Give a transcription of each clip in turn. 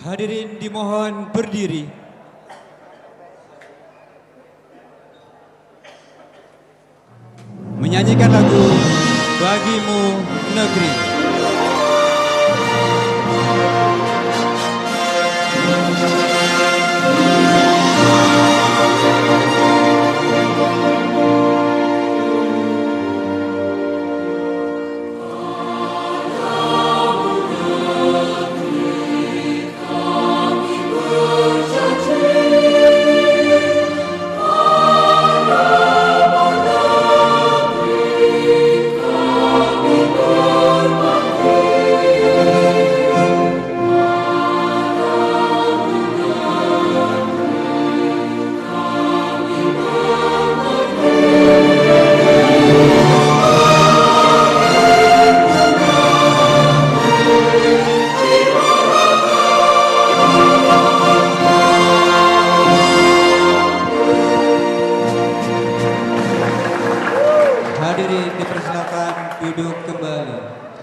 Hadirin dimohon berdiri. Menyanyikan lagu Bagimu Negeri.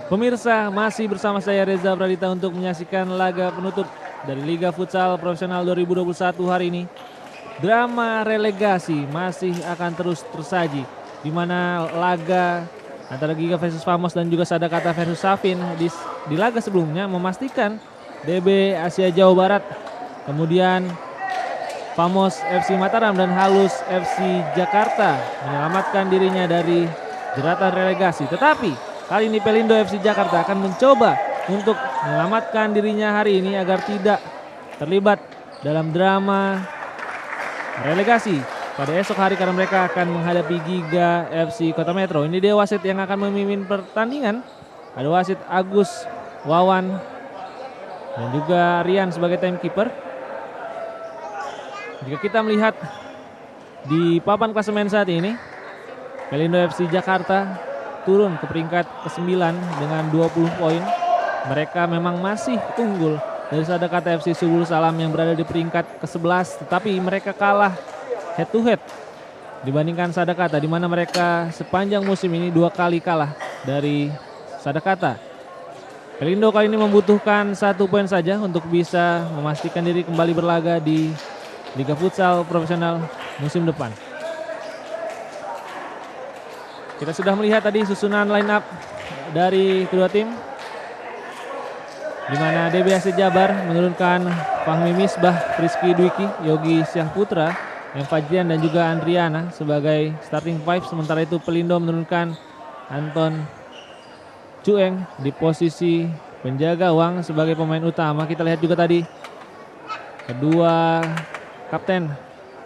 Pemirsa, masih bersama saya Reza Pradita untuk menyaksikan laga penutup dari Liga Futsal Profesional 2021 hari ini. Drama relegasi masih akan terus tersaji, di mana laga antara Giga versus Famos dan juga Sadakata versus Safin di laga sebelumnya memastikan DB Asia Jawa Barat, kemudian Famos FC Mataram dan Halus FC Jakarta menyelamatkan dirinya dari jeratan relegasi. Tetapi kali ini Pelindo FC Jakarta akan mencoba untuk menyelamatkan dirinya hari ini agar tidak terlibat dalam drama relegasi pada esok hari karena mereka akan menghadapi Giga FC Kota Metro. Ini dia wasit yang akan memimpin pertandingan. Ada wasit Agus Wawan dan juga Rian sebagai timekeeper. Jika kita melihat di papan klasemen saat ini, Pelindo FC Jakarta turun ke peringkat ke-9 dengan 20 poin. Mereka memang masih unggul dari Sadakata FC Subul Salam yang berada di peringkat ke-11, tetapi mereka kalah head to head dibandingkan Sadakata, di mana mereka sepanjang musim ini 2 kali kalah dari Sadakata. Pelindo kali ini membutuhkan 1 poin saja untuk bisa memastikan diri kembali berlaga di Liga Futsal Profesional musim depan. Kita sudah melihat tadi susunan line up dari kedua tim, di mana DB Asia Jabar menurunkan Fahmi Misbah, Rizky Dwiki, Yogi Syahputra, M. Fajrian dan juga Andriana sebagai starting five. Sementara itu Pelindo menurunkan Anton Cueng di posisi penjaga gawang sebagai pemain utama. Kita lihat juga tadi kedua kapten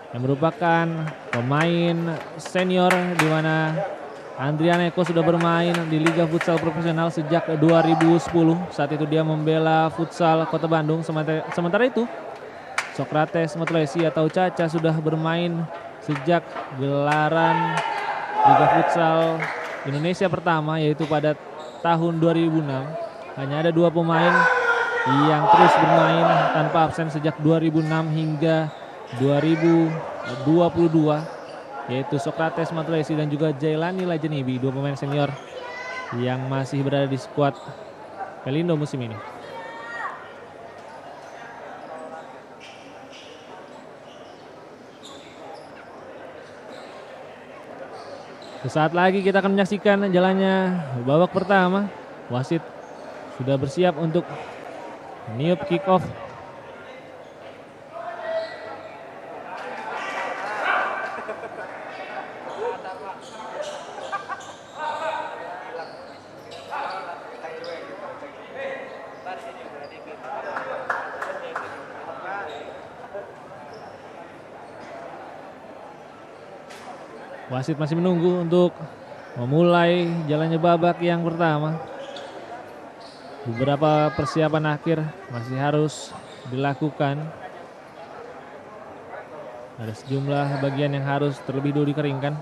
yang merupakan pemain senior, di mana Andriana Eko sudah bermain di Liga Futsal Profesional sejak 2010. Saat itu dia membela futsal Kota Bandung. Sementara itu Sokrates Matulesi atau Caca sudah bermain sejak gelaran Liga Futsal Indonesia pertama, yaitu pada tahun 2006. Hanya ada 2 pemain yang terus bermain tanpa absen sejak 2006 hingga 2022, yaitu Sokrates Matulesi dan juga Jailani Lajenibi, 2 pemain senior yang masih berada di skuad Pelindo musim ini. Sesaat lagi kita akan menyaksikan jalannya babak pertama. Wasit sudah bersiap untuk meniup kick off. Wasit masih menunggu untuk memulai jalannya babak yang pertama. Beberapa persiapan akhir masih harus dilakukan. Ada sejumlah bagian yang harus terlebih dahulu dikeringkan.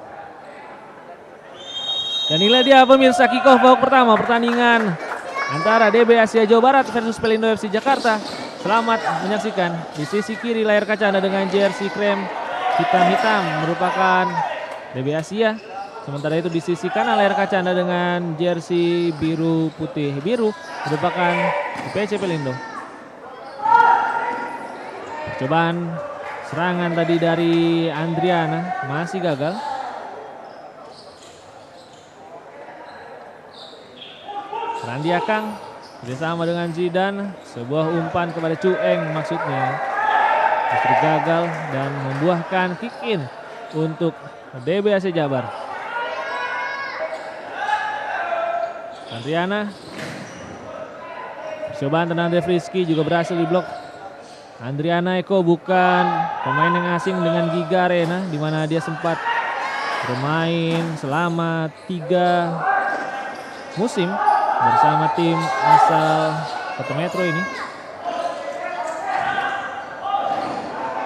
Dan inilah dia pemirsa kick-off babak pertama pertandingan antara DB Asia Jawa Barat versus Pelindo FC Jakarta. Selamat menyaksikan. Di sisi kiri layar kaca Anda dengan jersey krem hitam-hitam merupakan DB Asia. Sementara itu di sisi kanan layar kaca Anda dengan jersey biru putih biru merupakan PC Pelindo. Cobaan serangan tadi dari Andriana masih gagal. Randi Akang bersama dengan Zidan, sebuah umpan kepada Cueng maksudnya. Justru gagal dan membuahkan kick in untuk DBAC Jabar. Andriana. Cobaan tenang Dev Rizky juga berhasil diblok. Andriana Eko bukan pemain yang asing dengan Giga Arena, di mana dia sempat bermain selama 3 musim bersama tim asal Kota Metro ini.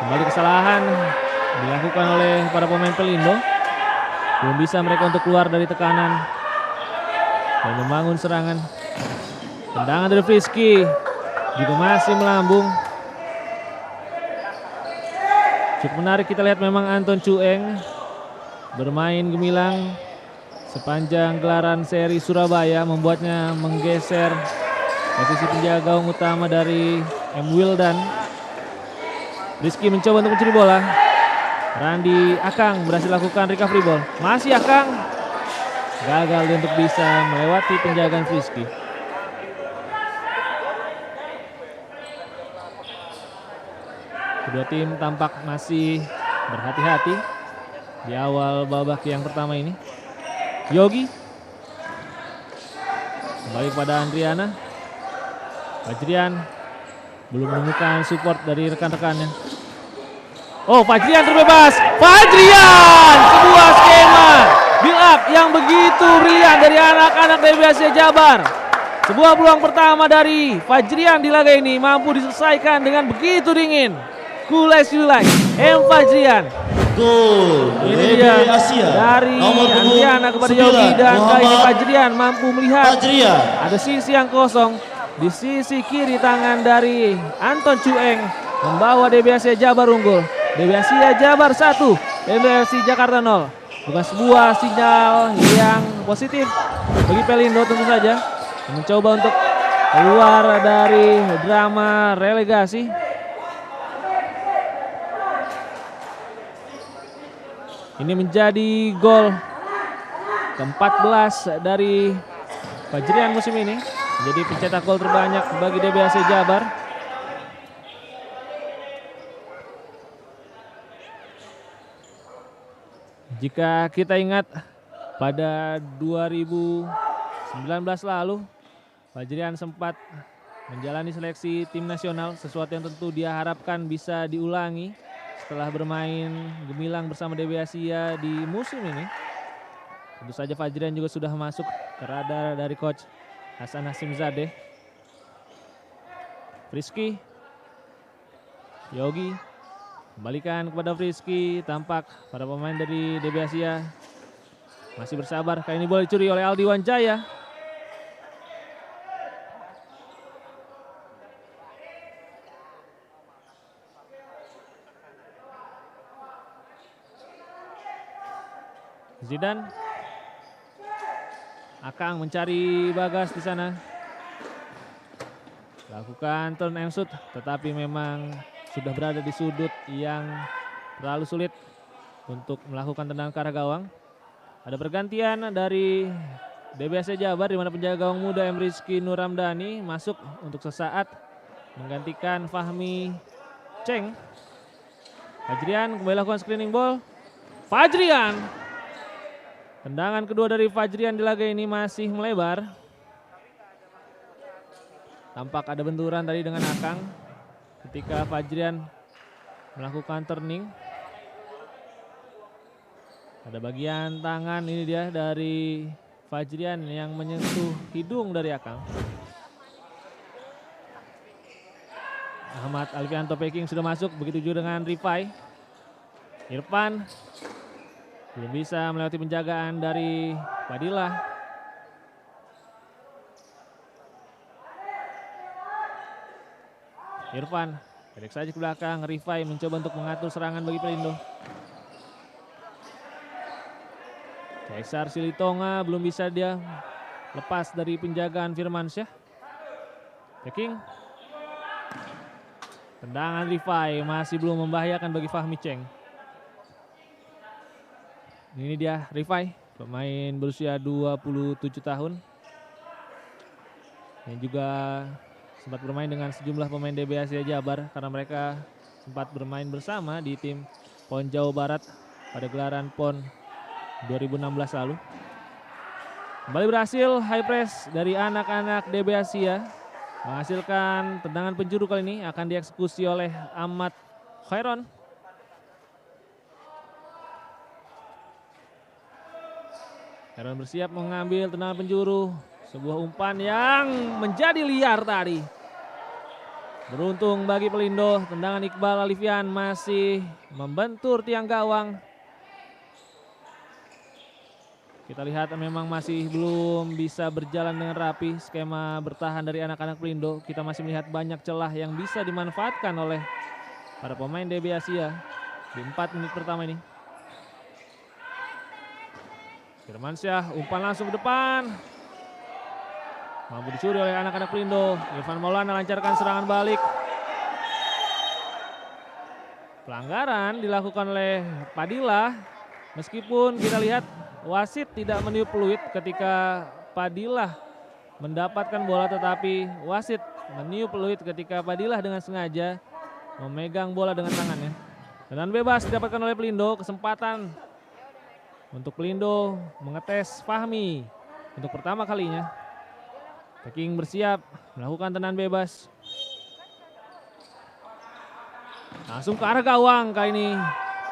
Kembali kesalahan dilakukan oleh para pemain Pelindo. Belum bisa mereka untuk keluar dari tekanan dan membangun serangan. Tendangan dari Frisky juga masih melambung. Cukup menarik kita lihat memang Anton Cueng bermain gemilang sepanjang gelaran seri Surabaya, membuatnya menggeser posisi penjaga gawang utama dari M. Wildan. Rizky mencoba untuk mencuri bola. Randi Akang berhasil lakukan recovery ball. Masih Akang. Gagal untuk bisa melewati penjagaan Rizky. Kedua tim tampak masih berhati-hati di awal babak yang pertama ini. Yogi kembali pada Andriana. Fajrian belum menemukan support dari rekan-rekannya. Oh, Fajrian terbebas. Fajrian, sebuah skema build up yang begitu brilian dari anak-anak DBAC Jabar. Sebuah peluang pertama dari Fajrian di laga ini mampu diselesaikan dengan begitu dingin. Cool as you like, M. Fajrian. Gol Ini dia Asia dari nomor Andriana kepada 9, Yogi, dan kali ini Muhammad Fajrian mampu melihat Fajrian. ada sisi yang kosong di sisi kiri tangan dari Anton Cueng membawa DBAC Jabar unggul. DBAC Jabar 1, DBAC Jakarta 0. Bukan sebuah sinyal yang positif bagi Pelindo tentu saja, mencoba untuk keluar dari drama relegasi. Ini menjadi gol ke-14 dari Fajrian musim ini. Menjadi pencetak gol terbanyak bagi DBAC Jabar. Jika kita ingat pada 2019 lalu, Fajrian sempat menjalani seleksi tim nasional, sesuatu yang tentu dia harapkan bisa diulangi setelah bermain gemilang bersama DBAC di musim ini. Tentu saja Fajrian juga sudah masuk ke radar dari coach Hasan Hasimzadeh. Frisky, Yogi kembalikan kepada Frisky. Tampak para pemain dari DBAC masih bersabar. Kali ini bola dicuri oleh Aldi Wanjaya. Zidan, Akang mencari Bagas di sana. Lakukan turn and shoot, tetapi memang sudah berada di sudut yang terlalu sulit untuk melakukan tendangan ke arah gawang. Ada pergantian dari DBAC Jabar, di mana penjaga gawang muda M. Rizky Nuramdani masuk untuk sesaat menggantikan Fahmi Cheng. Fajrian kembali lakukan screening ball. Fajrian. Tendangan kedua dari Fajrian di laga ini masih melebar. Tampak ada benturan tadi dengan Akang ketika Fajrian melakukan turning. Ada bagian tangan ini dia dari Fajrian yang menyentuh hidung dari Akang. Ahmad Alfianto Peking sudah masuk, begitu juga dengan Rifai. Irfan belum bisa melewati penjagaan dari Fadilah. Irfan pendek saja ke belakang. Rifai mencoba untuk mengatur serangan bagi Pelindo. Kaisar Silitonga belum bisa dia lepas dari penjagaan Firmansyah. Peking Tendangan Rifai masih belum membahayakan bagi Fahmi Cheng. Ini dia Rifai, pemain berusia 27 tahun. Yang juga sempat bermain dengan sejumlah pemain DB Asia Jabar karena mereka sempat bermain bersama di tim PON Jawa Barat pada gelaran PON 2016 lalu. Kembali berhasil high press dari anak-anak DB Asia. Menghasilkan tendangan penjuru kali ini akan dieksekusi oleh Ahmad Khairon. Khairon bersiap mengambil tendangan penjuru. Sebuah umpan yang menjadi liar tadi. Beruntung bagi Pelindo, tendangan Iqbal Alifian masih membentur tiang gawang. Kita lihat memang masih belum bisa berjalan dengan rapi skema bertahan dari anak-anak Pelindo. Kita masih melihat banyak celah yang bisa dimanfaatkan oleh para pemain DB Asia di 4 menit pertama ini. Firmansyah umpan langsung ke depan. Mampu dicuri oleh anak-anak Pelindo. Irfan Maulana lancarkan serangan balik. Pelanggaran dilakukan oleh Padilla. Meskipun kita lihat wasit tidak meniup peluit ketika Padilla mendapatkan bola, tetapi wasit meniup peluit ketika Padilla dengan sengaja memegang bola dengan tangannya. Tendangan bebas didapatkan oleh Pelindo. Kesempatan untuk Pelindo mengetes Fahmi untuk pertama kalinya. Peking bersiap melakukan tendangan bebas. Langsung ke arah gawang kali ini.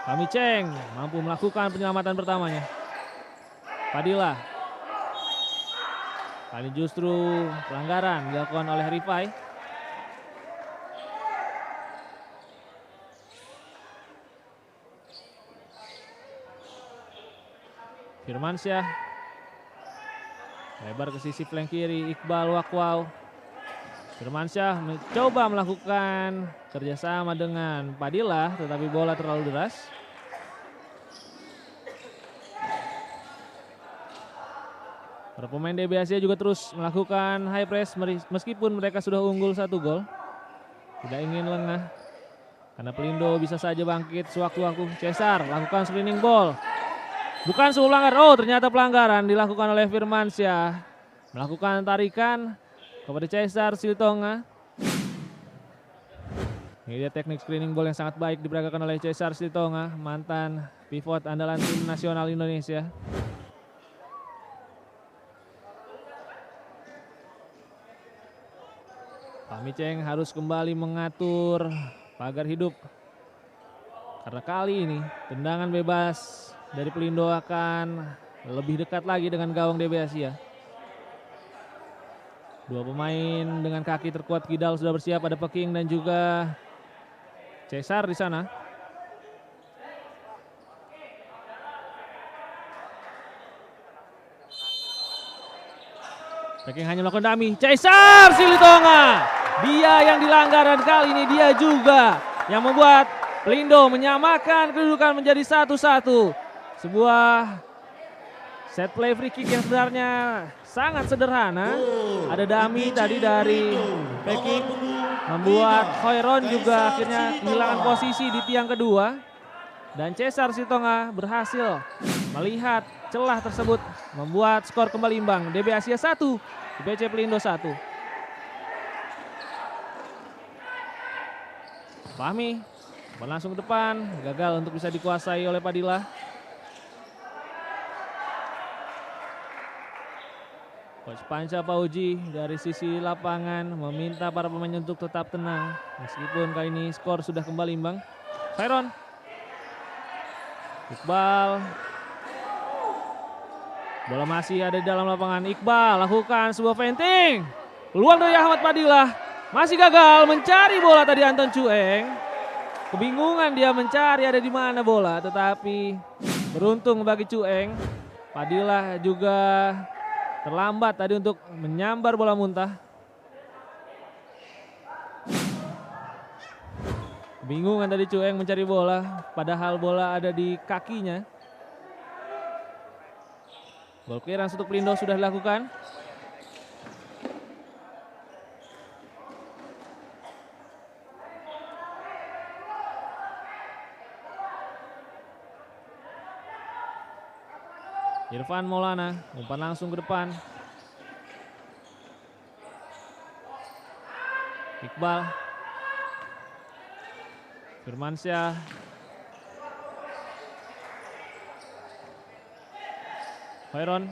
Fahmi Cheng mampu melakukan penyelamatan pertamanya. Padilla. Kali justru pelanggaran dilakukan oleh Rifai. Firmansyah. Lebar ke sisi flank kiri, Iqbal Wakwau. Firmansyah mencoba melakukan kerjasama dengan Padilla, tetapi bola terlalu deras. Para pemain DB Asia juga terus melakukan high press meskipun mereka sudah unggul 1 gol. Tidak ingin lengah karena Pelindo bisa saja bangkit sewaktu-waktu. Cesar lakukan screening ball. Bukan sebuah pelanggaran, oh ternyata pelanggaran dilakukan oleh Firmansyah. Melakukan tarikan kepada Cesar Silitonga. Ini dia teknik screening ball yang sangat baik diperagakan oleh Cesar Silitonga, mantan pivot andalan tim nasional Indonesia. Fahmi Cheng harus kembali mengatur pagar hidup. Karena kali ini tendangan bebas dari Pelindo akan lebih dekat lagi dengan gawang DB Asia. 2 pemain dengan kaki terkuat kidal sudah bersiap, ada Peking dan juga Cesar di sana. Peking hanya melakukan dummy. Cesar Silitonga. Dia yang dilanggar dan kali ini dia juga yang membuat Pelindo menyamakan kedudukan menjadi 1-1. Sebuah set play free kick yang sebenarnya sangat sederhana. Ada dummy tadi dari Peking membuat Khairon juga akhirnya kehilangan posisi di tiang kedua. Dan Cesar Silitonga berhasil melihat celah tersebut membuat skor kembali imbang. DB Asia 1, BC Pelindo 1. Fahmi berlangsung ke depan, gagal untuk bisa dikuasai oleh Padilla. Coach Panca Pauji dari sisi lapangan meminta para pemain untuk tetap tenang. Meskipun kali ini skor sudah kembali imbang. Khairon. Iqbal. Bola masih ada di dalam lapangan. Iqbal lakukan sebuah feinting. Peluang dari Ahmad Padilla. Masih gagal mencari bola tadi Anton Cueng. Kebingungan dia mencari ada di mana bola. Tetapi beruntung bagi Cueng. Padilla juga terlambat tadi untuk menyambar bola muntah. Bingungan tadi Cueng mencari bola, padahal bola ada di kakinya. Gol clearance untuk Pelindo sudah dilakukan. Irfan Maulana umpan langsung ke depan. Iqbal. Firmansyah. Khairon.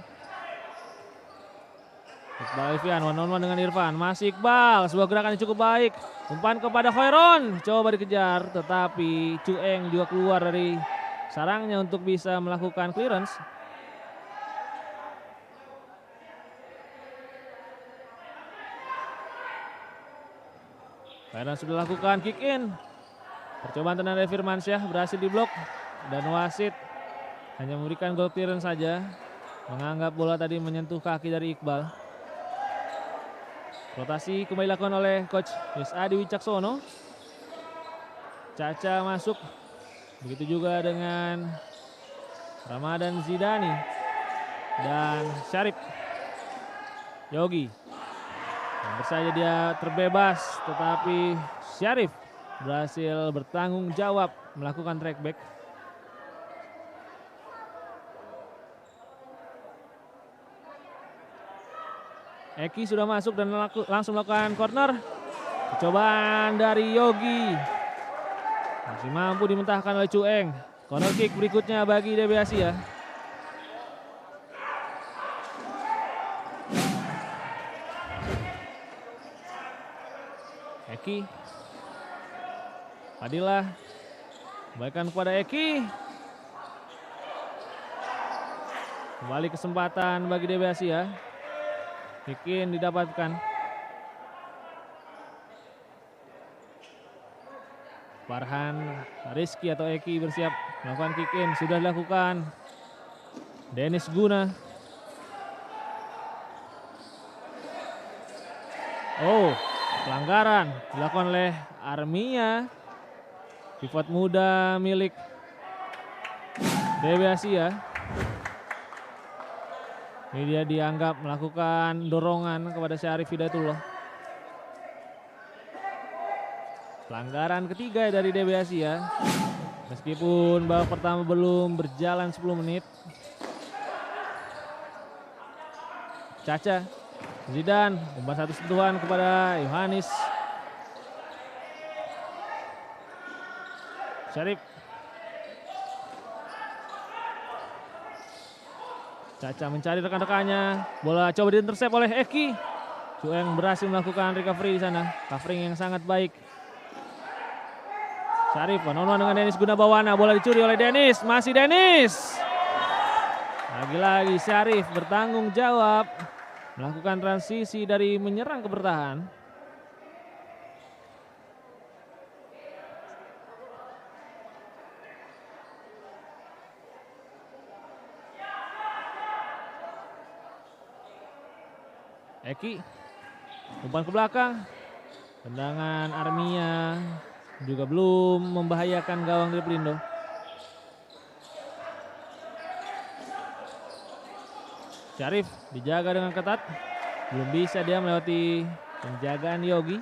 Iqbal Alfian one-on-one dengan Irfan. Masih Iqbal, sebuah gerakan yang cukup baik. Umpan kepada Khairon, coba dikejar tetapi Cueng juga keluar dari sarangnya untuk bisa melakukan clearance. Khairon sudah lakukan kick in. Percobaan tenang dari Firmansyah berhasil diblok dan wasit hanya memberikan goal clearance saja. Menganggap bola tadi menyentuh kaki dari Iqbal. Rotasi kembali dilakukan oleh Coach Yus Adi Wicaksono. Caca masuk. Begitu juga dengan Ramadan Zidani dan Syarif Yogi. Hampir saja dia terbebas tetapi Syarif berhasil bertanggung jawab melakukan track back. Eki sudah masuk dan langsung melakukan corner. Percobaan dari Yogi. Masih mampu dimentahkan oleh Cueng. Corner kick berikutnya bagi DB Asia. Eki. Fadilah. Kembalikan kepada Eki. Kembali kesempatan bagi DB Asia. Kick in didapatkan. Farhan Rizky atau Eki bersiap melakukan kick in. Sudah dilakukan. Dennis Guna. Oh, pelanggaran dilakukan oleh Armia. Pivot muda milik DB Asia. Ini dia dianggap melakukan dorongan kepada Syarif Hidayatullah. Pelanggaran ketiga dari DB Asia. Meskipun babak pertama belum berjalan 10 menit. Caca. Zidan. Umpan satu sentuhan kepada Yohanis. Syarif. Caca mencari rekan-rekannya. Bola coba diintercept oleh Eki. Cueng berhasil melakukan recovery di sana. Covering yang sangat baik. Syarif one-on-one dengan Dennis Gunabawana. Bola dicuri oleh Dennis. Masih Dennis. Lagi-lagi Syarif bertanggung jawab. Melakukan transisi dari menyerang ke bertahan. Eki, umpan ke belakang, tendangan Armia juga belum membahayakan gawang dari Pelindo. Syarif dijaga dengan ketat, belum bisa dia melewati penjagaan Yogi.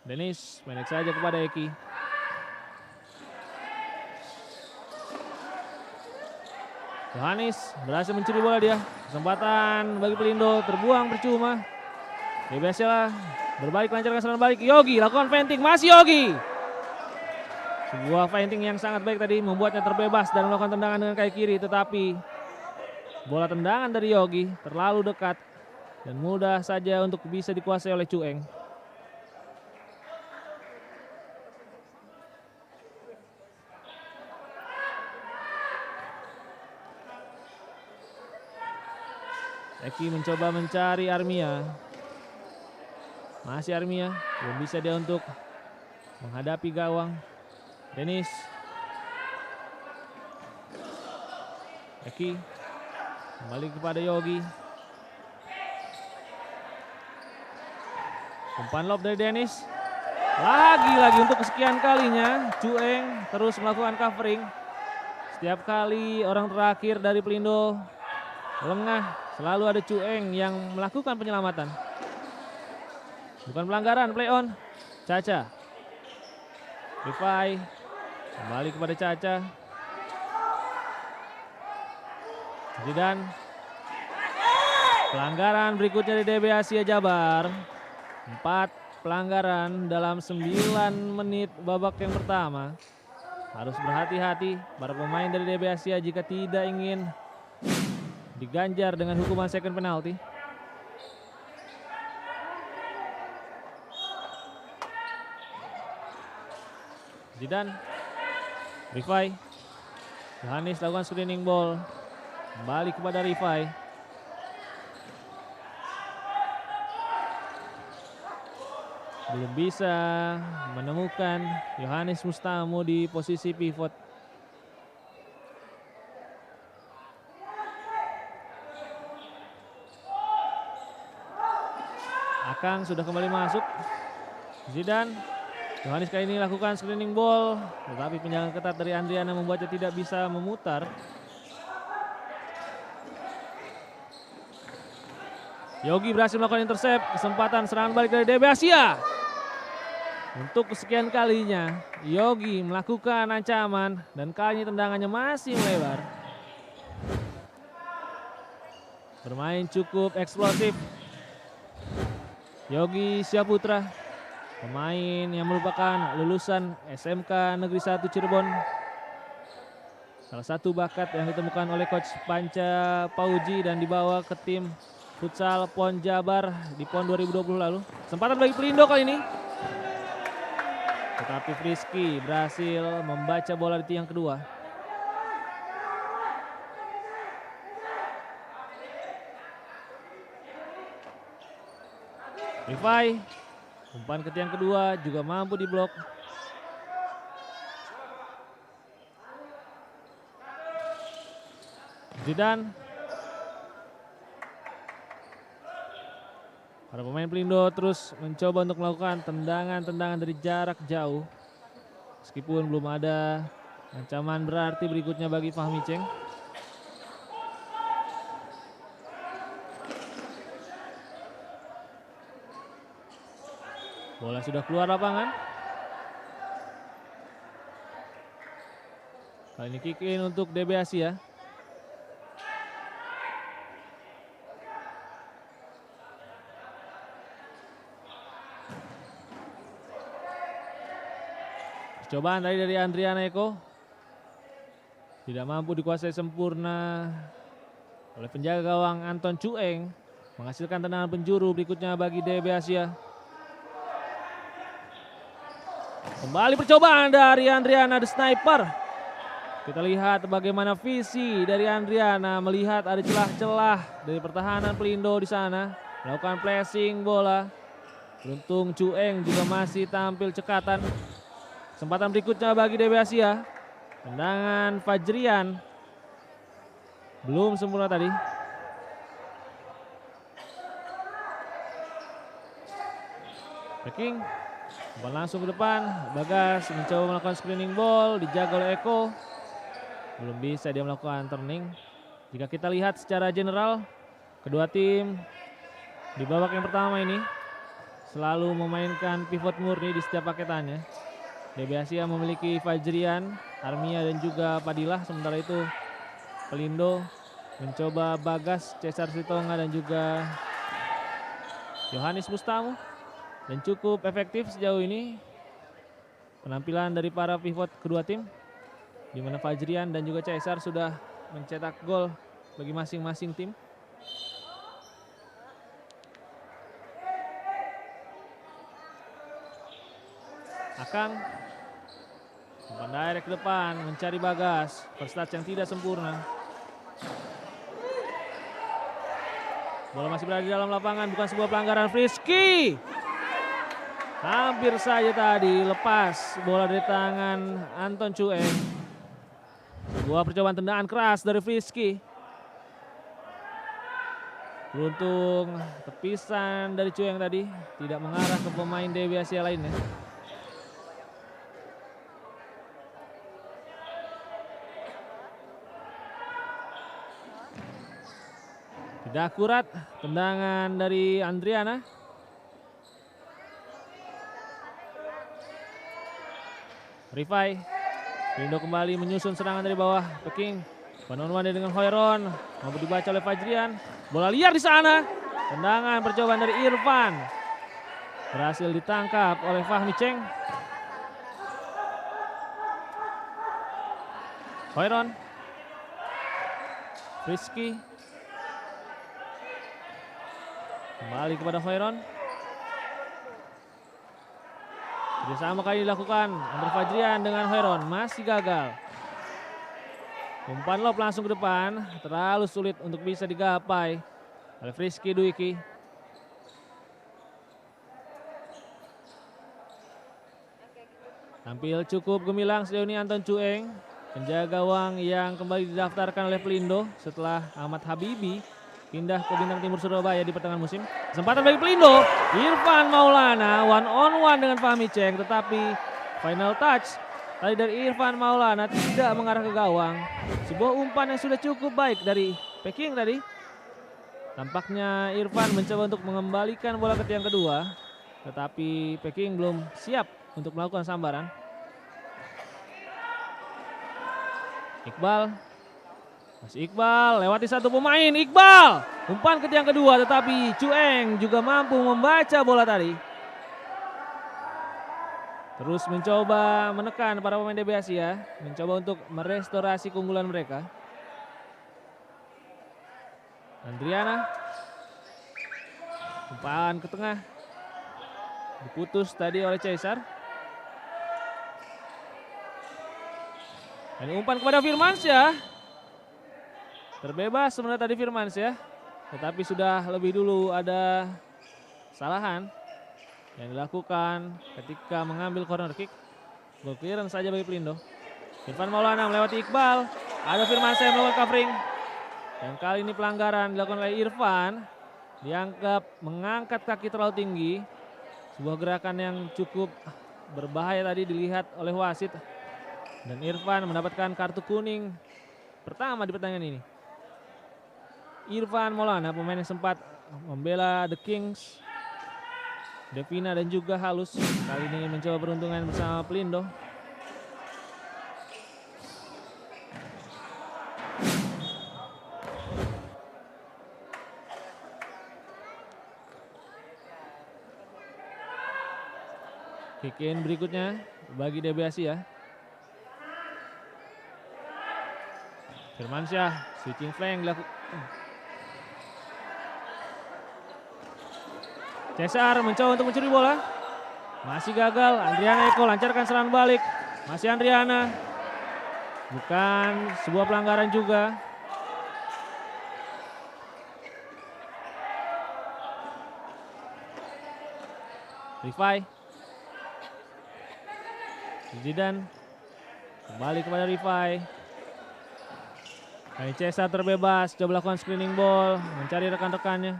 Dennis pendek saja kepada Eki. Yohanis berhasil mencuri bola dia. Kesempatan bagi Pelindo terbuang percuma. Biasalah berbalik lancarkan serangan balik. Yogi lakukan feinting, masih Yogi. Sebuah feinting yang sangat baik tadi membuatnya terbebas dan melakukan tendangan dengan kaki kiri. Tetapi bola tendangan dari Yogi terlalu dekat dan mudah saja untuk bisa dikuasai oleh Cueng. Eki mencoba mencari Armia. Masih Armia, belum bisa dia untuk menghadapi gawang. Dennis. Eki kembali kepada Yogi. Umpan lob dari Dennis. Lagi-lagi untuk kesekian kalinya Cueng terus melakukan covering. Setiap kali orang terakhir dari Pelindo lengah, selalu ada Cueng yang melakukan penyelamatan. Bukan pelanggaran, play on. Caca. Rifai. Kembali kepada Caca. Zidan. Pelanggaran berikutnya di DB Asia Jabar. 4 pelanggaran dalam 9 menit babak yang pertama. Harus berhati-hati para pemain dari DB Asia jika tidak ingin diganjar dengan hukuman second penalty. Zidan, Rifai, Yohanes lakukan screening ball, kembali kepada Rifai. Belum bisa menemukan Yohanes Mustamu di posisi pivot. Akang sudah kembali masuk. Zidan. Yohanes kali ini lakukan screening ball, tetapi penjagaan ketat dari Andriana membuatnya tidak bisa memutar. Yogi berhasil melakukan intercept, kesempatan serangan balik dari DB Asia. Untuk kesekian kalinya, Yogi melakukan ancaman dan kali ini tendangannya masih melebar. Bermain cukup eksplosif. Yogi Syaputra, pemain yang merupakan lulusan SMK Negeri 1 Cirebon. Salah satu bakat yang ditemukan oleh Coach Panca Pauji dan dibawa ke tim futsal PON Jabar di PON 2020 lalu. Kesempatan bagi Pelindo kali ini. Tetapi Frisky berhasil membaca bola di tiang kedua. Rifai, umpan ke tiang kedua juga mampu diblok. Zidan. Para pemain Pelindo terus mencoba untuk melakukan tendangan-tendangan dari jarak jauh. Meskipun belum ada ancaman berarti berikutnya bagi Fahmi Ceng. Bola sudah keluar lapangan. Kali ini kick in untuk DB Asia. Percobaan tadi dari Andriana Eko. Tidak mampu dikuasai sempurna oleh penjaga gawang Anton Cueng. Menghasilkan tendangan penjuru berikutnya bagi DB Asia. Kembali percobaan dari Andriana the Sniper. Kita lihat bagaimana visi dari Andriana melihat ada celah-celah dari pertahanan Pelindo di sana. Melakukan pressing bola. Beruntung Cueng juga masih tampil cekatan. Kesempatan berikutnya bagi DB Asia. Tendangan Fajrian. Belum sempurna tadi. Backing. Umpan langsung ke depan. Bagas mencoba melakukan screening ball. Dijaga oleh Eko. Belum bisa dia melakukan turning. Jika kita lihat secara general, kedua tim di babak yang pertama ini selalu memainkan pivot murni di setiap paketannya. DB Asia memiliki Fajrian, Armia dan juga Padilah. Sementara itu Pelindo mencoba Bagas, Cesar Sitonga dan juga Yohanes Mustamu. Dan cukup efektif sejauh ini penampilan dari para pivot kedua tim, di mana Fajrian dan juga Cesar sudah mencetak gol bagi masing-masing tim. Akang umpan direct ke depan mencari Bagas. First touch yang tidak sempurna. Bola masih berada di dalam lapangan, bukan sebuah pelanggaran. Frisky hampir saja tadi lepas bola dari tangan Anton Cueng. Sebuah percobaan tendangan keras dari Frisky. Beruntung tepisan dari Cueng tadi tidak mengarah ke pemain DB Asia lainnya. Tidak akurat tendangan dari Andriana. Rifai Pelindo kembali menyusun serangan dari bawah. Peking one-on-one dengan Hoiron. Mampu dibaca oleh Fajrian. Bola liar di sana. Tendangan percobaan dari Irfan. Berhasil ditangkap oleh Fahmi Cheng. Hoiron. Rizky. Kembali kepada Hoiron. Kerjasama kali dilakukan Andre Fajrian dengan Hoiron. Masih gagal. Umpan lob langsung ke depan. Terlalu sulit untuk bisa digapai oleh Rizky Dwiki. Tampil cukup gemilang sejauh ini Anton Cueng. Penjaga gawang yang kembali didaftarkan oleh Pelindo setelah Ahmad Habibi pindah ke Bintang Timur Surabaya di pertengahan musim. Kesempatan bagi Pelindo. Irfan Maulana one-on-one dengan Fahmi Cheng. Tetapi final touch tadi dari Irfan Maulana tidak mengarah ke gawang. Sebuah umpan yang sudah cukup baik dari Peking tadi. Tampaknya Irfan mencoba untuk mengembalikan bola ke tiang kedua. Tetapi Peking belum siap untuk melakukan sambaran. Iqbal. Masih Iqbal lewati satu pemain. Iqbal. Umpan ke tiang kedua tetapi Cueng juga mampu membaca bola tadi. Terus mencoba menekan para pemain DB Asia. Mencoba untuk merestorasi keunggulan mereka. Andriana. Umpan ke tengah. Diputus tadi oleh Caesar. Ini umpan kepada Firmansyah. Terbebas sebenarnya tadi Firmansyah. Tetapi sudah lebih dulu ada kesalahan yang dilakukan ketika mengambil corner kick. Ball clearance saja bagi Pelindo. Irfan Maulana melewati Iqbal. Ada Firmansyah yang melakukan covering. Dan kali ini pelanggaran dilakukan oleh Irfan. Dianggap mengangkat kaki terlalu tinggi. Sebuah gerakan yang cukup berbahaya tadi dilihat oleh wasit. Dan Irfan mendapatkan kartu kuning pertama di pertandingan ini. Irfan Maulana pemain yang sempat membela The Kings, Devina dan juga Halus. Kali ini mencoba peruntungan bersama Pelindo. Kick in berikutnya bagi DB Asia. Firmansyah switching flank dilakukan. Cesar mencoba untuk mencuri bola. Masih gagal. Andriana Eko lancarkan serangan balik. Masih Andriana. Bukan sebuah pelanggaran juga. Rifai. Zidan. Kembali kepada Rifai. Kali Cesar terbebas, coba lakukan screening ball, mencari rekan-rekannya.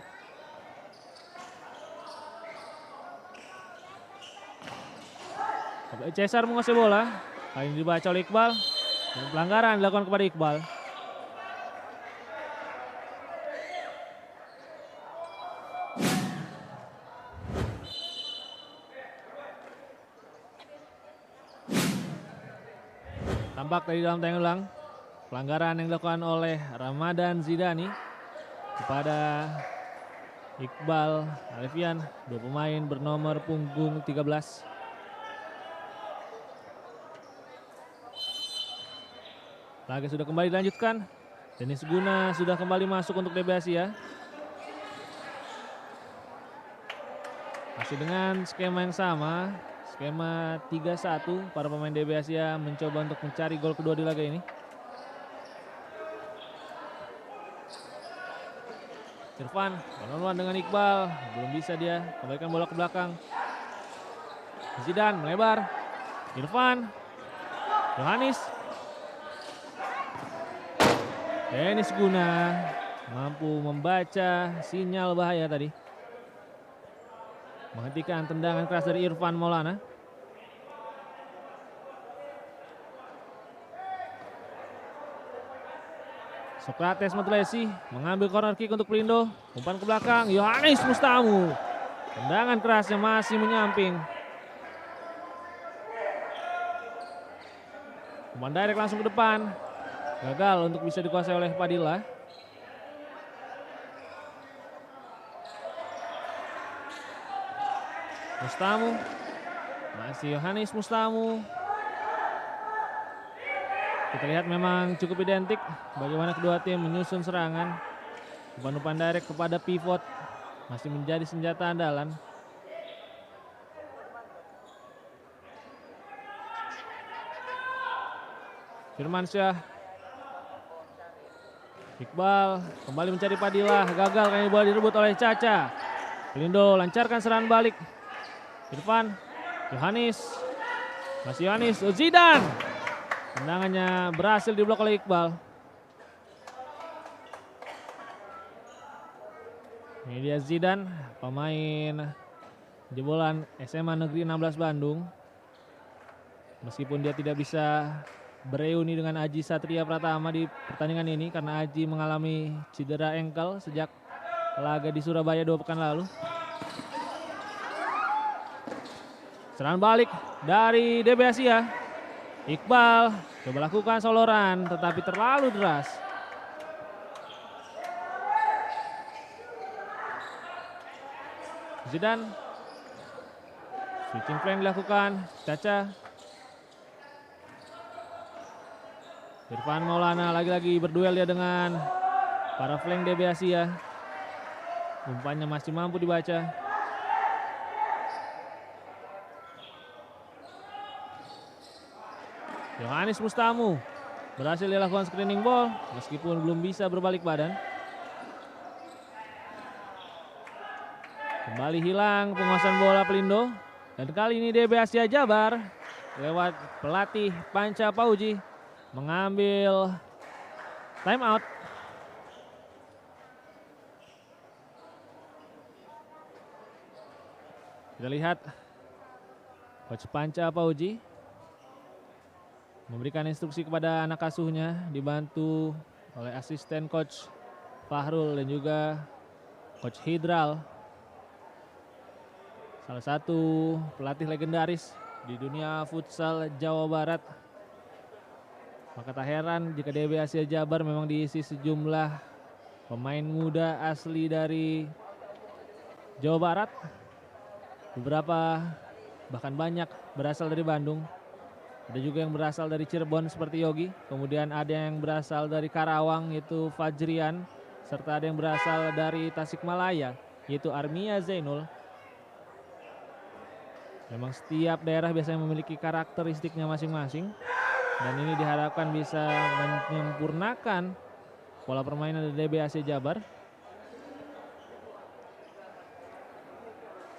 Cesar menguasai bola, kali ini dibaca oleh Iqbal. Dan pelanggaran dilakukan kepada Iqbal. Tampak tadi dalam tayangan ulang. Pelanggaran yang dilakukan oleh Ramadan Zidani kepada Iqbal Alfian, dua pemain bernomor punggung 13. Laga sudah kembali dilanjutkan. Dennis Guna sudah kembali masuk untuk DB Asia. Masih dengan skema yang sama, skema 3-1. Para pemain DB Asia mencoba untuk mencari gol kedua di laga ini. Irfan one-on-one dengan Iqbal, belum bisa dia kembalikan bola ke belakang. Zidan melebar. Irfan, Yohanis, Dennis Guna mampu membaca sinyal bahaya tadi. Menghentikan tendangan keras dari Irfan Maulana. Sokrates Matulesi mengambil corner kick untuk Pelindo. Umpan ke belakang, Yohanis Mustamu. Tendangan kerasnya masih menyamping. Umpan direct langsung ke depan. Gagal untuk bisa dikuasai oleh Padilla. Mustamu. Masih Yohanes Mustamu. Kita lihat memang cukup identik bagaimana kedua tim menyusun serangan. Umpan direct kepada pivot masih menjadi senjata andalan. Firmansyah. Iqbal kembali mencari Padilla. Gagal kali bola direbut oleh Caca. Pelindo lancarkan serangan balik. Irfan, Yohanes, masih Yohanes, Zidan. Tendangannya berhasil diblok oleh Iqbal. Ini dia Zidan, pemain jebolan SMA Negeri 16 Bandung. Meskipun dia tidak bisa bereuni dengan Aji Satria Pratama di pertandingan ini karena Aji mengalami cedera engkel sejak laga di Surabaya 2 pekan lalu. Serangan balik dari DB Asia. Iqbal coba lakukan soloran tetapi terlalu deras. Zidan. Switching flank dilakukan. Caca. Irfan Maulana lagi-lagi berduel dia dengan para flank DB Asia. Umpannya masih mampu dibaca. Yohanes Mustamu berhasil dilakukan screening ball meskipun belum bisa berbalik badan. Kembali hilang penguasaan bola Pelindo dan kali ini DB Asia Jabar lewat pelatih Panca Pauji mengambil time out. Kita lihat Coach Panca Pauji memberikan instruksi kepada anak asuhnya dibantu oleh asisten coach Fahrul dan juga coach Hidral. Salah satu pelatih legendaris di dunia futsal Jawa Barat. Maka tak heran jika DB Asia Jabar memang diisi sejumlah pemain muda asli dari Jawa Barat. Beberapa bahkan banyak berasal dari Bandung. Ada juga yang berasal dari Cirebon seperti Yogi. Kemudian ada yang berasal dari Karawang yaitu Fajrian. Serta ada yang berasal dari Tasikmalaya yaitu Armia Zainul. Memang setiap daerah biasanya memiliki karakteristiknya masing-masing. Dan ini diharapkan bisa menyempurnakan pola permainan dari DB Asia Jabar.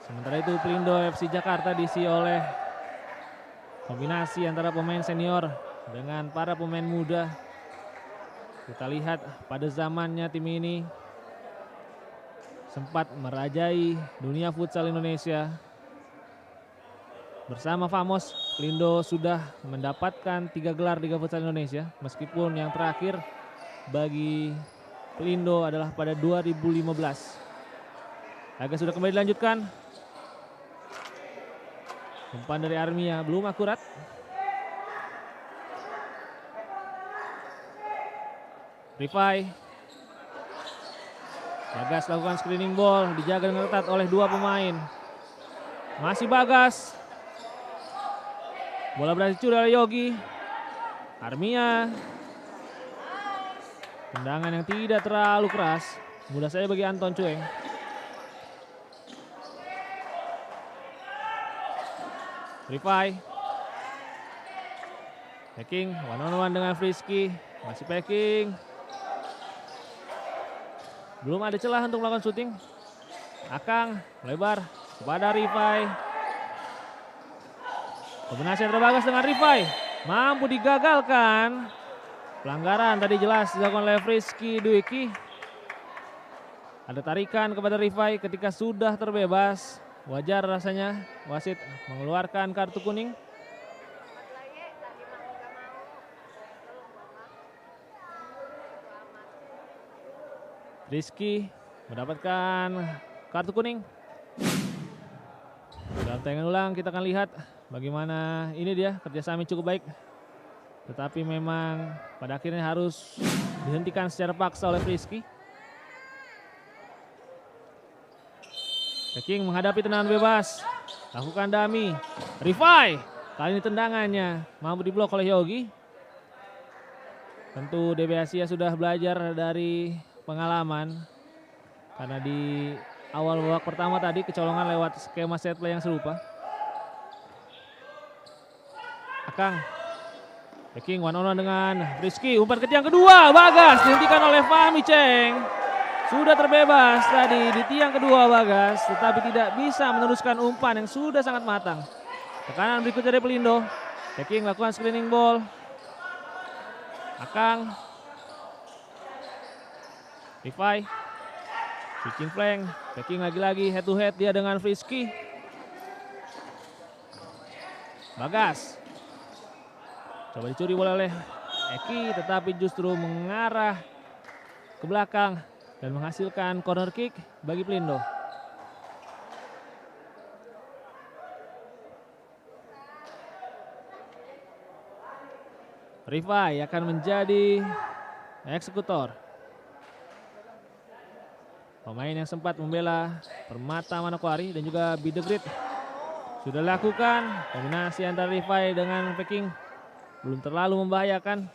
Sementara itu Pelindo FC Jakarta diisi oleh kombinasi antara pemain senior dengan para pemain muda. Kita lihat pada zamannya tim ini sempat merajai dunia futsal Indonesia. Bersama Famos, Pelindo sudah mendapatkan 3 gelar Liga Futsal Indonesia. Meskipun yang terakhir bagi Pelindo adalah pada 2015. Laga sudah kembali dilanjutkan. Umpan dari Armia belum akurat. Rifai. Bagas lakukan screening ball, dijaga dengan ketat oleh 2 pemain. Masih Bagas. Bola berhasil dicuri oleh Yogi. Armia. Tendangan yang tidak terlalu keras. Mudah saja bagi Anton Cueng. Rifai. Packing, one on one dengan Frisky. Masih packing. Belum ada celah untuk melakukan shooting. Akang melebar kepada Rifai. Kombinasi antara Bagas dengan Rifai. Mampu digagalkan. Pelanggaran tadi jelas dilakukan oleh Frisky Dwiki. Ada tarikan kepada Rifai ketika sudah terbebas. Wajar rasanya wasit mengeluarkan kartu kuning. Rizky mendapatkan kartu kuning. Dalam tayangan ulang kita akan lihat bagaimana ini dia kerjasama cukup baik Tetapi memang pada akhirnya harus dihentikan secara paksa oleh Frisky. Peking menghadapi tendangan bebas. Lakukan dummy. Rifai. Kali ini tendangannya mampu diblok oleh Yogi. Tentu DB Asia sudah belajar dari pengalaman. Karena di awal babak pertama tadi kecolongan lewat skema set play yang serupa. Akang. Peking one on one dengan Rizky. Umpan ke tiang kedua. Bagas dihentikan oleh Fahmi Cheng. Sudah terbebas tadi di tiang kedua Bagas. Tetapi tidak bisa meneruskan umpan yang sudah sangat matang. Tekanan berikutnya dari Pelindo. Peking lakukan screening ball. Akang. Rifai. Switching flank. Peking lagi-lagi head to head dia dengan Frisky. Bagas. Coba dicuri bola oleh Eki, tetapi justru mengarah ke belakang dan menghasilkan corner kick bagi Pelindo. Rifai akan menjadi eksekutor. Pemain yang sempat membela Permata Manokwari dan juga Bidegrit sudah lakukan kombinasi antara Rifai dengan Peking. Belum terlalu membahayakan.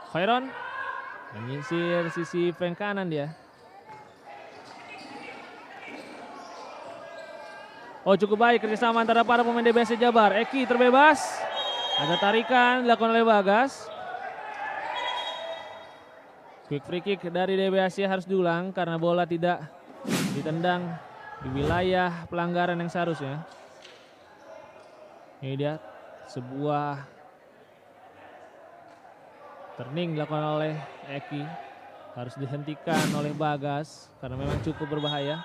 Khairon menyisir sisi flank kanan dia. Oh, cukup baik kerjasama antara para pemain DBS Jabar. Eki terbebas. Ada tarikan dilakukan oleh Bagas. Quick free kick dari DB Asia harus diulang karena bola tidak ditendang di wilayah pelanggaran yang seharusnya. Ini dia sebuah turning dilakukan oleh Eki. Harus dihentikan oleh Bagas karena memang cukup berbahaya.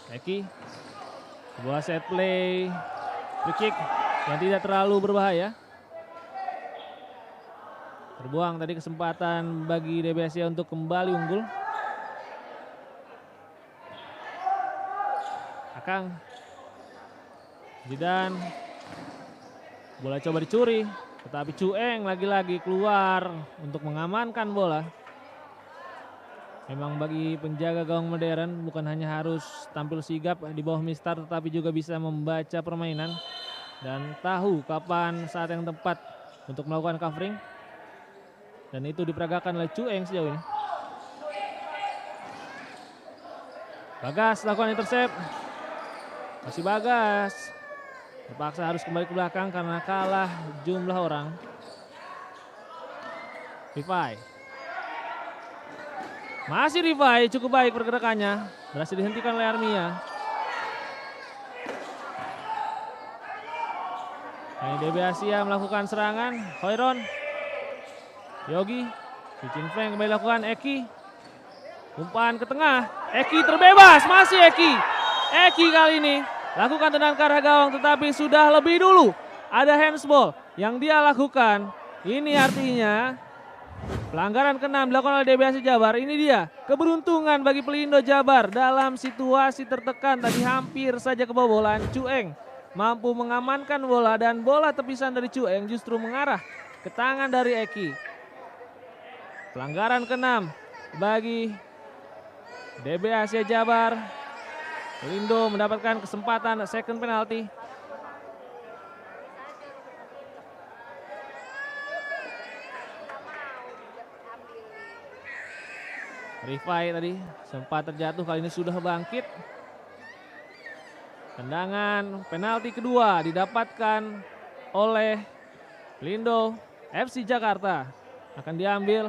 Eki, sebuah set play free kick yang tidak terlalu berbahaya. Terbuang tadi kesempatan bagi DB Asia untuk kembali unggul. Akang. Zidan. Bola coba dicuri. Tetapi Cueng lagi-lagi keluar untuk mengamankan bola. Memang bagi penjaga gawang modern bukan hanya harus tampil sigap di bawah mistar, tetapi juga bisa membaca permainan. Dan tahu kapan saat yang tepat untuk melakukan covering. Dan itu diperagakan oleh Cueng sejauh ini. Bagas lakukan intercept. Masih Bagas. Terpaksa harus kembali ke belakang karena kalah jumlah orang. Rifai. Masih Rifai, cukup baik pergerakannya. Berhasil dihentikan oleh Armia. Ini DB Asia melakukan serangan. Khairon. Yogi, switching flank kembali lakukan Eki. Umpan ke tengah, Eki terbebas, masih Eki. Eki kali ini lakukan tendangan ke arah gawang tetapi sudah lebih dulu. Ada handsball yang dia lakukan. Ini artinya pelanggaran ke-6 dilakukan oleh DB Asia Jabar. Ini dia keberuntungan bagi Pelindo Jabar dalam situasi tertekan tadi hampir saja kebobolan. Cueng mampu mengamankan bola dan bola tepisan dari Cueng justru mengarah ke tangan dari Eki. Pelanggaran ke-6 bagi DB Asia Jabar. Pelindo mendapatkan kesempatan second penalty. Rifai tadi sempat terjatuh, kali ini sudah bangkit. Tendangan penalti kedua didapatkan oleh Pelindo FC Jakarta. Akan diambil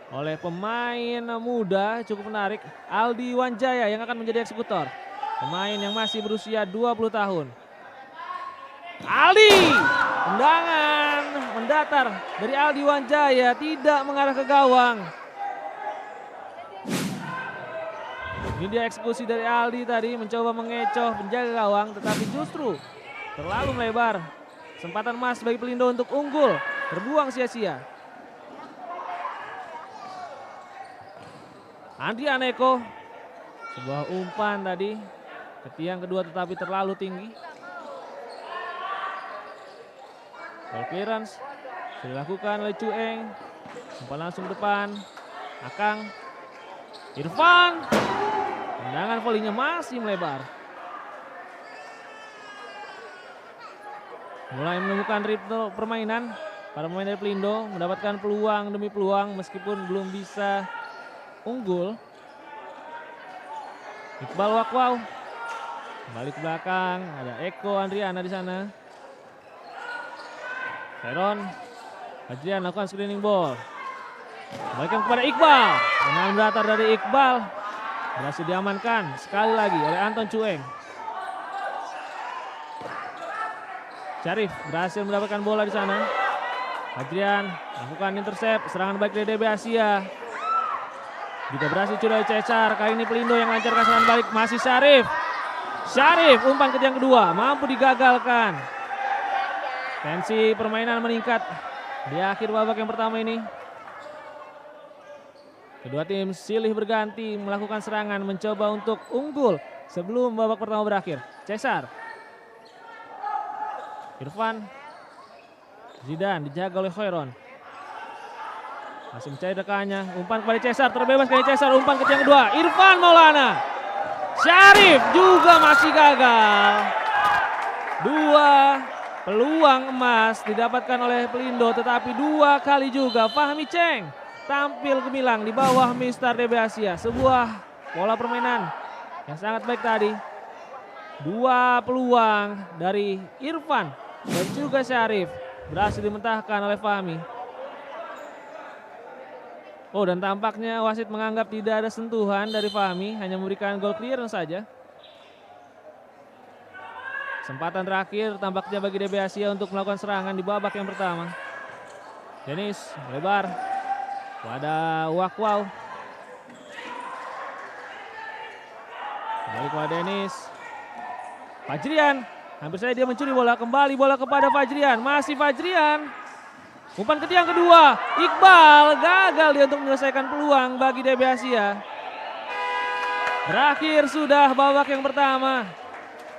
oleh pemain muda cukup menarik, Aldi Wanjaya yang akan menjadi eksekutor. Pemain yang masih berusia 20 tahun. Aldi, tendangan mendatar dari Aldi Wanjaya tidak mengarah ke gawang. Ini dia eksekusi dari Aldi tadi, mencoba mengecoh penjaga gawang tetapi justru terlalu melebar. Kesempatan emas bagi Pelindo untuk unggul, terbuang sia-sia. Andrian Eko. Sebuah umpan tadi ke tiang kedua tetapi terlalu tinggi. Ball clearance sudah dilakukan oleh Cueng. Umpan langsung depan. Akang. Irfan. Tendangan volinya masih melebar. Mulai menemukan ritme permainan. Para pemain dari Pelindo mendapatkan peluang demi peluang meskipun belum bisa unggul. Iqbal Wakwaw kembali ke belakang, ada Eko Andriana di sana. Heron Adrian lakukan screening ball. Kembalikan kepada Iqbal. Tendangan datar dari Iqbal berhasil diamankan sekali lagi oleh Anton Cueng. Syarif berhasil mendapatkan bola di sana. Adrian lakukan intercept, serangan baik dari DB Asia. Juga berhasil curi Cesar, kali ini Pelindo yang lancarkan serangan balik, masih Syarif. Syarif umpan ke tiang kedua, mampu digagalkan. Tensi permainan meningkat di akhir babak yang pertama ini. Kedua tim silih berganti melakukan serangan, mencoba untuk unggul sebelum babak pertama berakhir. Cesar. Irfan. Zidan dijaga oleh Khairon. Masih mencari rekannya. Umpan kepada Cesar, terbebas dari Cesar. Umpan ke tiang kedua. Irfan Maulana. Syarif juga masih gagal. Dua peluang emas didapatkan oleh Pelindo, tetapi dua kali juga Fahmi Cheng tampil gemilang di bawah Mister DB Asia. Sebuah pola permainan yang sangat baik tadi. Dua peluang dari Irfan dan juga Syarif berhasil dimentahkan oleh Fahmi. Oh, dan tampaknya wasit menganggap tidak ada sentuhan dari Fahmi, hanya memberikan goal clearance saja. Kesempatan terakhir tampaknya bagi DB Asia untuk melakukan serangan di babak yang pertama. Denis lebar pada Wakwaw. Kembali kepada Denis. Fajrian, hampir saja dia mencuri bola, kembali bola kepada Fajrian, masih Fajrian. Umpan ke tiang kedua, Iqbal gagal dia untuk menyelesaikan peluang bagi DB Asia. Berakhir sudah babak yang pertama.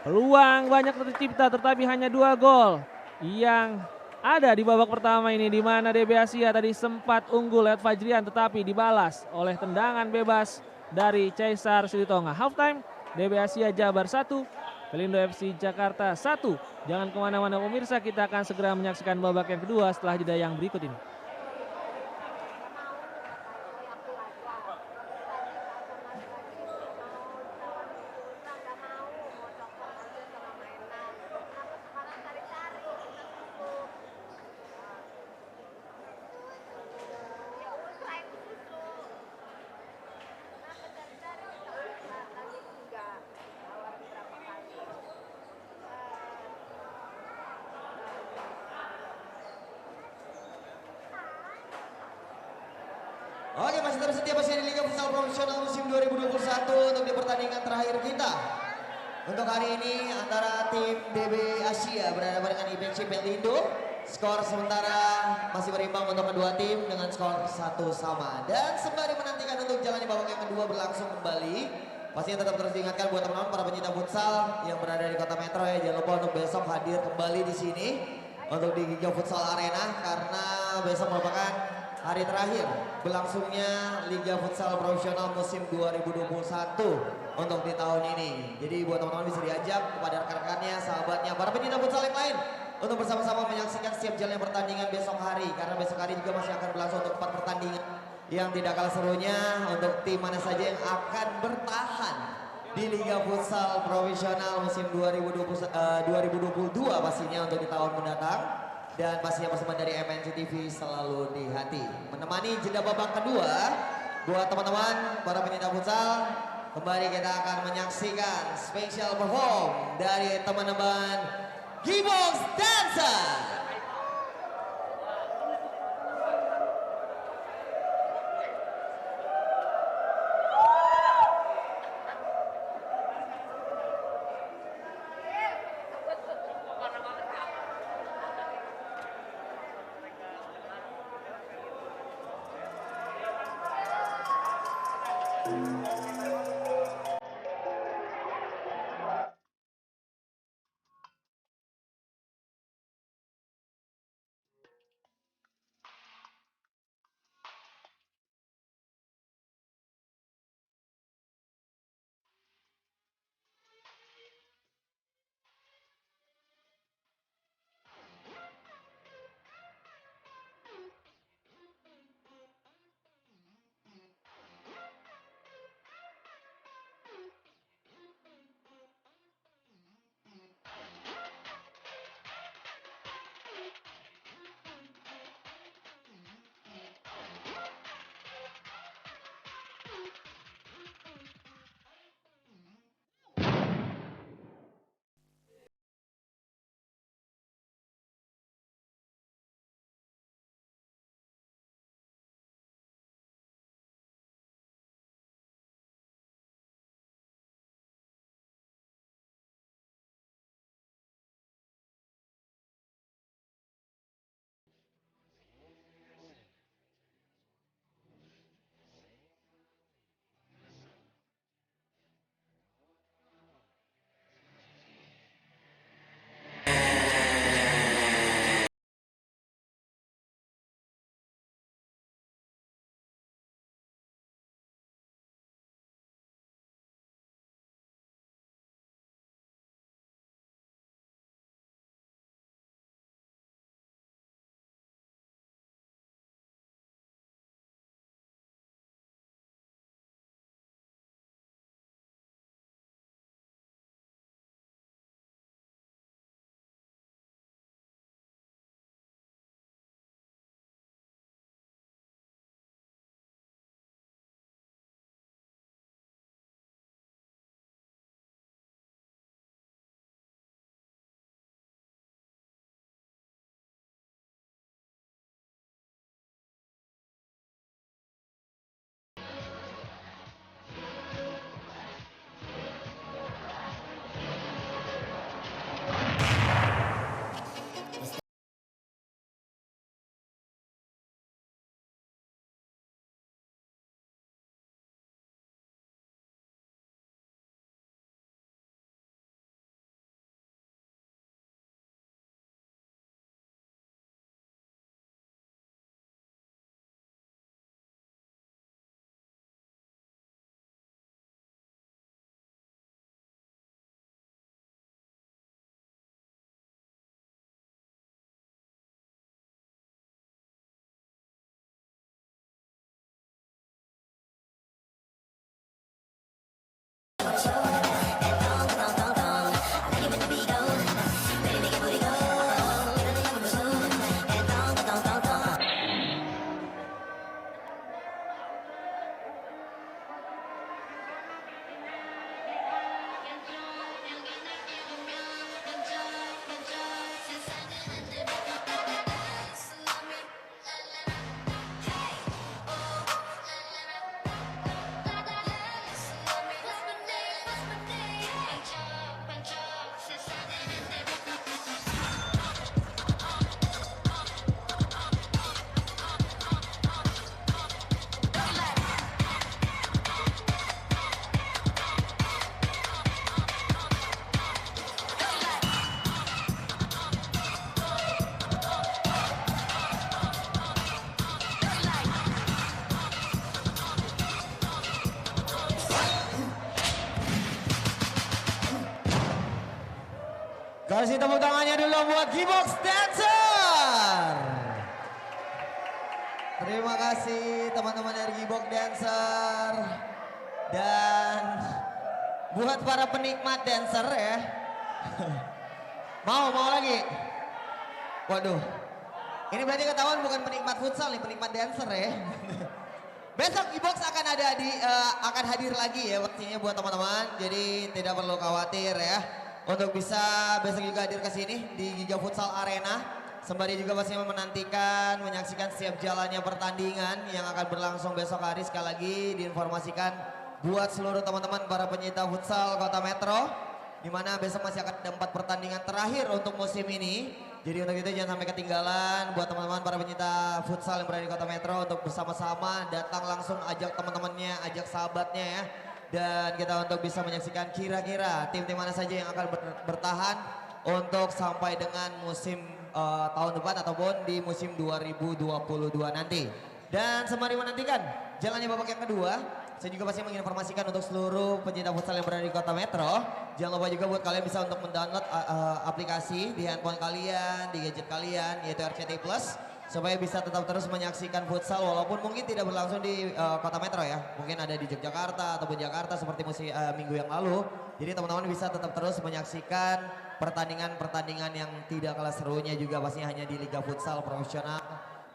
Peluang banyak tercipta tetapi hanya 2 gol yang ada di babak pertama ini, di mana DB Asia tadi sempat unggul lewat Fajrian tetapi dibalas oleh tendangan bebas dari Caesar Silitonga. Halftime, DB Asia Jabar 1, Pelindo FC Jakarta 1. Jangan kemana-mana pemirsa, kita akan segera menyaksikan babak yang kedua setelah jeda yang berikut ini. Oke, masih terus setia pasien di Liga Futsal Profesional musim 2021 untuk di pertandingan terakhir kita. Untuk hari ini antara tim DB Asia berhadapan dengan IPC Pelindo. Skor sementara masih berimbang untuk kedua tim dengan skor 1-1. Dan sembari menantikan untuk jalannya babak yang kedua berlangsung kembali, pastinya tetap terus diingatkan buat teman-teman para pencinta futsal yang berada di kota Metro ya, jangan lupa untuk besok hadir kembali di sini untuk di Giga Futsal Arena, karena besok merupakan hari terakhir berlangsungnya Liga Futsal Profesional musim 2021 untuk di tahun ini. Jadi buat teman-teman bisa diajak kepada rekan-rekannya, sahabatnya, para pencinta futsal yang lain untuk bersama-sama menyaksikan setiap jalannya pertandingan besok hari. Karena besok hari juga masih akan berlangsung untuk 4 pertandingan yang tidak kalah serunya untuk tim mana saja yang akan bertahan di Liga Futsal Profesional musim 2022 pastinya untuk di tahun mendatang. Dan pastinya bersama dari MNC TV selalu di hati. Menemani jeda babak kedua, buat teman-teman para pencinta futsal, kembali kita akan menyaksikan special perform dari teman-teman Gibox Dancer. Kasih tepuk tangannya dulu buat G-Box Dancer. Terima kasih teman-teman dari G-Box Dancer. Dan buat para penikmat dancer ya. Mau lagi? Waduh. Ini berarti ketahuan bukan penikmat futsal nih, penikmat dancer ya. Besok G-Box akan akan hadir lagi ya pastinya buat teman-teman. Jadi tidak perlu khawatir ya. Untuk bisa besok juga hadir ke sini di Giga Futsal Arena. Sembari juga pastinya menantikan, menyaksikan setiap jalannya pertandingan yang akan berlangsung besok hari. Sekali lagi diinformasikan buat seluruh teman-teman para pencinta futsal Kota Metro. Di mana besok masih akan ada 4 pertandingan terakhir untuk musim ini. Jadi untuk itu jangan sampai ketinggalan buat teman-teman para pencinta futsal yang berada di Kota Metro untuk bersama-sama datang langsung ajak teman-temannya, ajak sahabatnya ya. Dan kita untuk bisa menyaksikan kira-kira tim-tim mana saja yang akan bertahan untuk sampai dengan musim tahun depan ataupun di musim 2022 nanti. Dan sembari menantikan jalannya babak yang kedua, saya juga pasti menginformasikan untuk seluruh pencinta futsal yang berada di Kota Metro. Jangan lupa juga buat kalian bisa untuk mendownload aplikasi di handphone kalian, di gadget kalian, yaitu RCTI Plus. Supaya bisa tetap terus menyaksikan futsal walaupun mungkin tidak berlangsung di Kota Metro ya. Mungkin ada di Yogyakarta ataupun Jakarta seperti minggu yang lalu. Jadi teman-teman bisa tetap terus menyaksikan pertandingan-pertandingan yang tidak kalah serunya juga pastinya hanya di Liga Futsal Profesional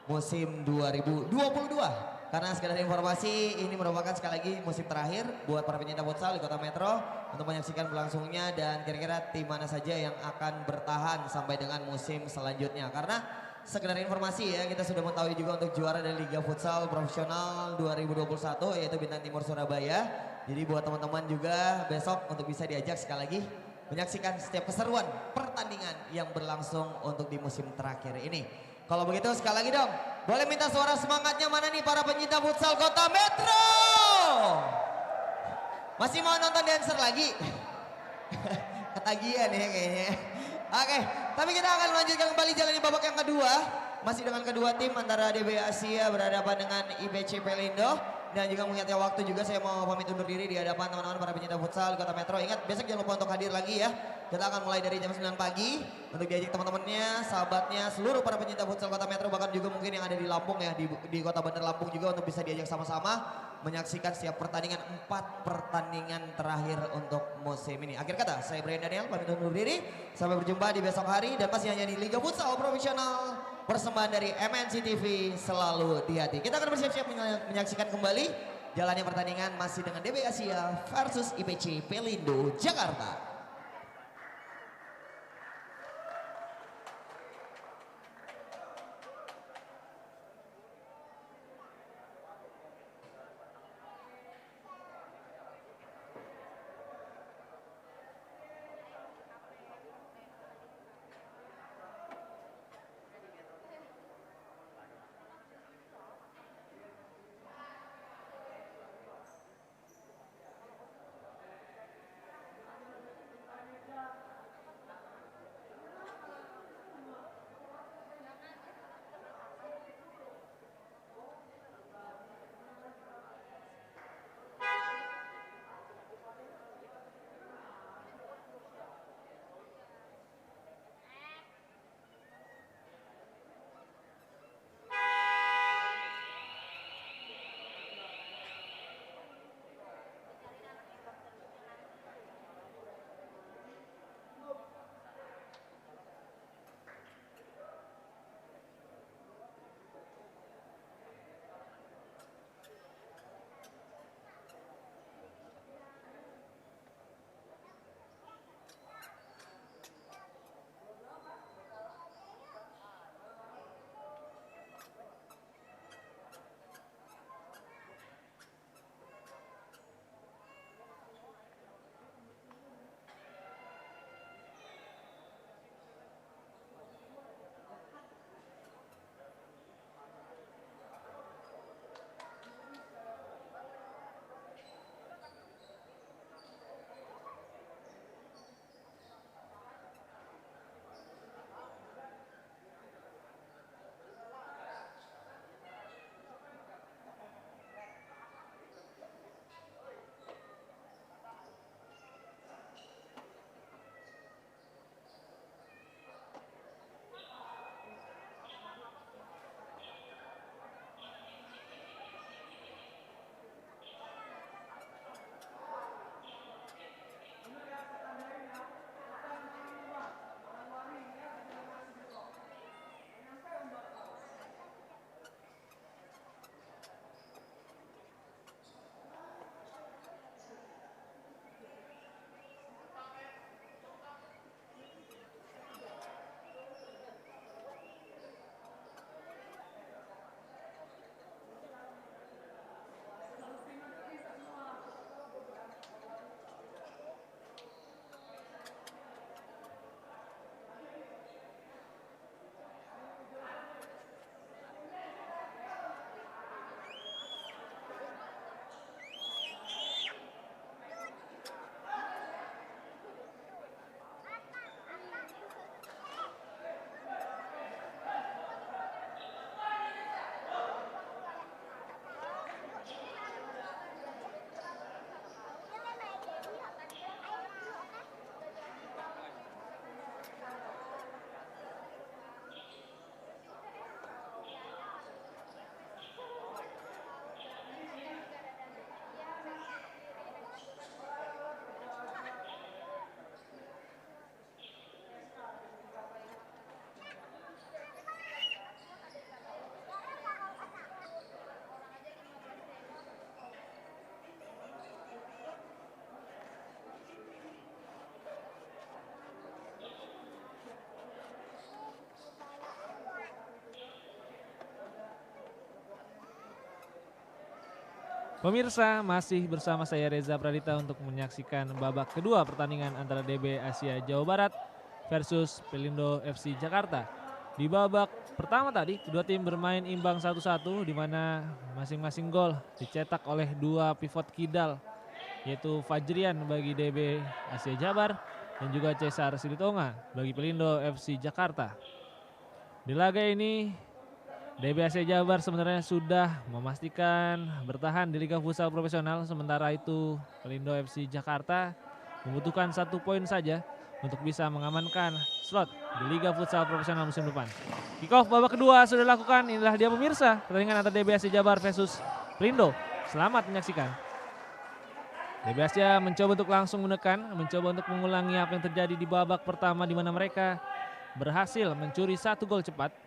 musim 2022. Karena sekedar informasi ini merupakan sekali lagi musim terakhir buat para pencinta futsal di Kota Metro untuk menyaksikan berlangsungnya dan kira-kira tim mana saja yang akan bertahan sampai dengan musim selanjutnya. Karena sekedar informasi ya, kita sudah mengetahui juga untuk juara dari Liga Futsal Profesional 2021 yaitu Bintang Timur Surabaya. Jadi buat teman-teman juga besok untuk bisa diajak sekali lagi menyaksikan setiap keseruan pertandingan yang berlangsung untuk di musim terakhir ini. Kalau begitu sekali lagi dong, boleh minta suara semangatnya mana nih para pencinta futsal Kota Metro? Masih mau nonton dancer lagi? Ketagihan ya kayaknya. Oke, tapi kita akan melanjutkan kembali jalan di babak yang kedua. Masih dengan kedua tim antara DB Asia berhadapan dengan IPC Pelindo. Dan juga mengingatnya waktu juga saya mau pamit undur diri di hadapan teman-teman para pencinta futsal di Kota Metro. Ingat besok jangan lupa untuk hadir lagi ya. Kita akan mulai dari jam 9 pagi untuk diajak teman-temannya, sahabatnya, seluruh para pencinta futsal Kota Metro. Bahkan juga mungkin yang ada di Lampung ya, di Kota Bandar Lampung juga untuk bisa diajak sama-sama menyaksikan setiap pertandingan, 4 pertandingan terakhir untuk musim ini. Akhir kata, saya Brian Daniel pamit undur diri. Sampai berjumpa di besok hari dan masih hanya di Liga Futsal Profesional. Persembahan dari MNC TV, selalu di hati. Kita akan bersiap-siap menyaksikan kembali jalannya pertandingan masih dengan DB Asia versus IPC Pelindo Jakarta. Pemirsa, masih bersama saya Reza Pradita untuk menyaksikan babak kedua pertandingan antara DB Asia Jawa Barat versus Pelindo FC Jakarta. Di babak pertama tadi, kedua tim bermain imbang 1-1 di mana masing-masing gol dicetak oleh dua pivot kidal, yaitu Fajrian bagi DB Asia Jabar dan juga Cesar Silitonga bagi Pelindo FC Jakarta. Di laga ini DB Asia Jabar sebenarnya sudah memastikan bertahan di Liga Futsal Profesional, sementara itu Pelindo FC Jakarta membutuhkan 1 poin saja untuk bisa mengamankan slot di Liga Futsal Profesional musim depan. Kick-off babak kedua sudah dilakukan, inilah dia pemirsa pertandingan antara DB Asia Jabar versus Pelindo. Selamat menyaksikan. DB Asia mencoba untuk langsung menekan, mencoba untuk mengulangi apa yang terjadi di babak pertama di mana mereka berhasil mencuri 1 gol cepat.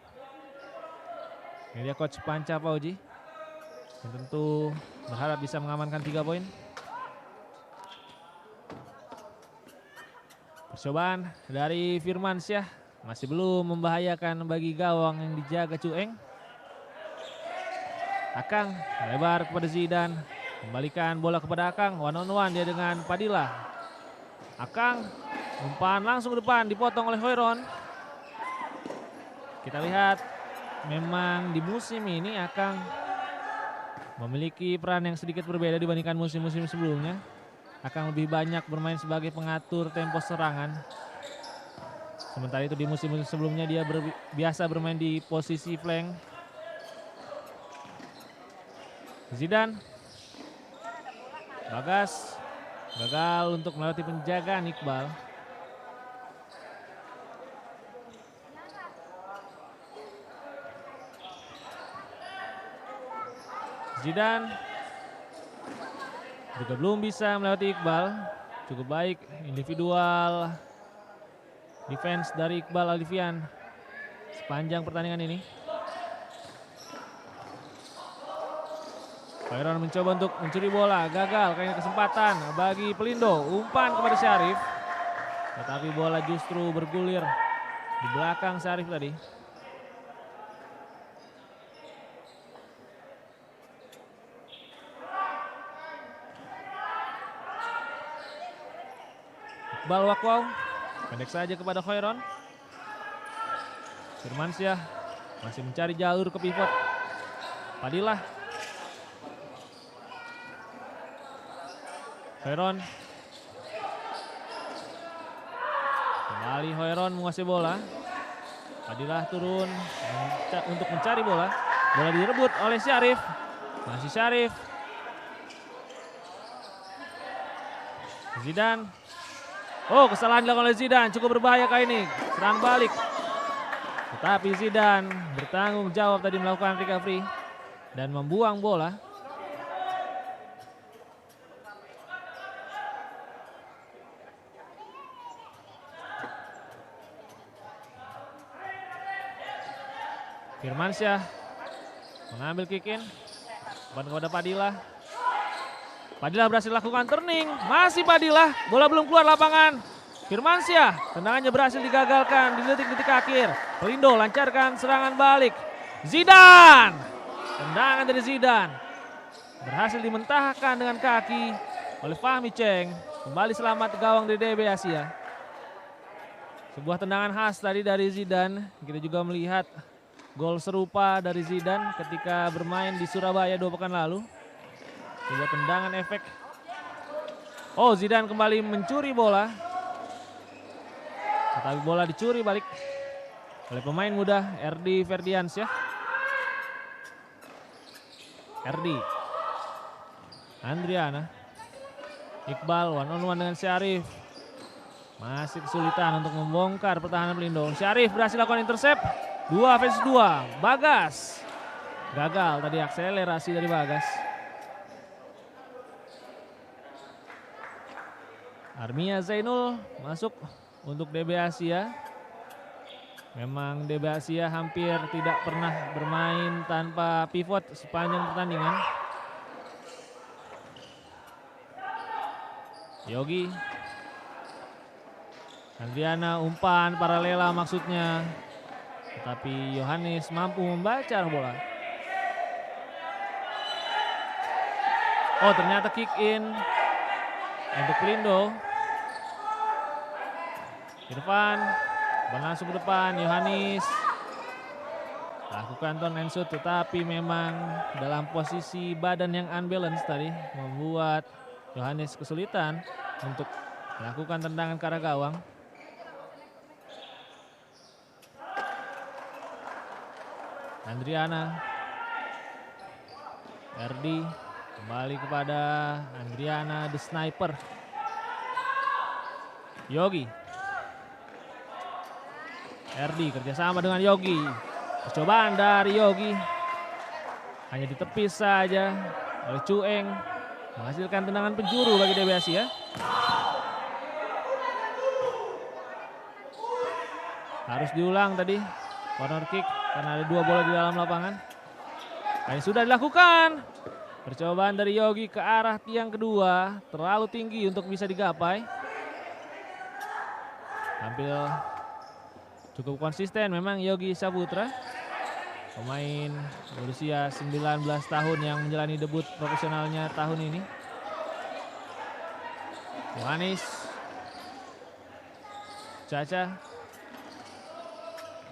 Ini dia Coach Panca Pauji yang tentu berharap bisa mengamankan 3 poin. Percobaan dari Firmansyah masih belum membahayakan bagi gawang yang dijaga Cueng. Akang lebar kepada Zidan, kembalikan bola kepada Akang, one on one dia dengan Padilla. Akang umpan langsung ke depan, dipotong oleh Hoiron. Kita lihat memang di musim ini Akang memiliki peran yang sedikit berbeda dibandingkan musim-musim sebelumnya. Akang lebih banyak bermain sebagai pengatur tempo serangan. Sementara itu di musim-musim sebelumnya dia biasa bermain di posisi flank. Zidan. Bagas gagal untuk melewati penjagaan Iqbal. Zidan juga belum bisa melewati Iqbal. Cukup baik individual defense dari Iqbal Alifian sepanjang pertandingan ini. Khairon mencoba untuk mencuri bola, gagal, kayaknya kesempatan bagi Pelindo, umpan kepada Syarif. Tetapi bola justru bergulir di belakang Syarif tadi. Iqbal Wakwaw, pendek saja kepada Khairon. Firmansyah masih mencari jalur ke pivot. Padilla. Khairon. Kembali Khairon menguasai bola. Padilla turun untuk mencari bola. Bola direbut oleh Syarif. Masih Syarif. Zidan. Oh, kesalahan dilakukan oleh Zidan, cukup berbahaya kali ini. Serang balik. Tetapi Zidan bertanggung jawab tadi melakukan recovery dan membuang bola. Firmansyah mengambil kick in. Umpan kepada Padilla. Padilla berhasil lakukan turning, masih Padilla, bola belum keluar lapangan. Firmansyah, tendangannya berhasil digagalkan di detik-detik akhir. Pelindo lancarkan serangan balik. Zidan, tendangan dari Zidan berhasil dimentahkan dengan kaki oleh Fahmi Cheng. Kembali selamat gawang dari DB Asia. Sebuah tendangan khas tadi dari Zidan. Kita juga melihat gol serupa dari Zidan ketika bermain di Surabaya 2 pekan lalu. Sebuah tendangan efek. Oh, Zidan kembali mencuri bola. Tetapi bola dicuri balik oleh pemain muda Erdi Ferdiansyah. Erdi. Andriana. Iqbal one on one dengan Syarif. Masih kesulitan untuk membongkar pertahanan Pelindo. Syarif berhasil lakukan intercept. 2 versus 2. Bagas. Gagal tadi akselerasi dari Bagas. Armia Zainul masuk untuk DB Asia. Memang DB Asia hampir tidak pernah bermain tanpa pivot sepanjang pertandingan. Yogi. Andriana umpan paralela maksudnya. Tetapi Yohanes mampu membaca bola. Oh, ternyata kick in untuk Pelindo. Irfan langsung ke depan, Yohanes lakukan turn and shoot, tetapi memang dalam posisi badan yang unbalance tadi membuat Yohanes kesulitan untuk melakukan tendangan ke arah gawang. Andriana, Erdi kembali kepada Andriana the Sniper. Yogi, Erdi kerjasama dengan Yogi. Percobaan dari Yogi hanya ditepis saja oleh Cueng, menghasilkan tendangan penjuru bagi DB Asia. Harus diulang tadi corner kick karena ada 2 bola di dalam lapangan. Ini sudah dilakukan. Percobaan dari Yogi ke arah tiang kedua terlalu tinggi untuk bisa digapai. Tampil cukup konsisten memang Yogi Saputra, pemain berusia 19 tahun yang menjalani debut profesionalnya tahun ini. Yohanes, Caca,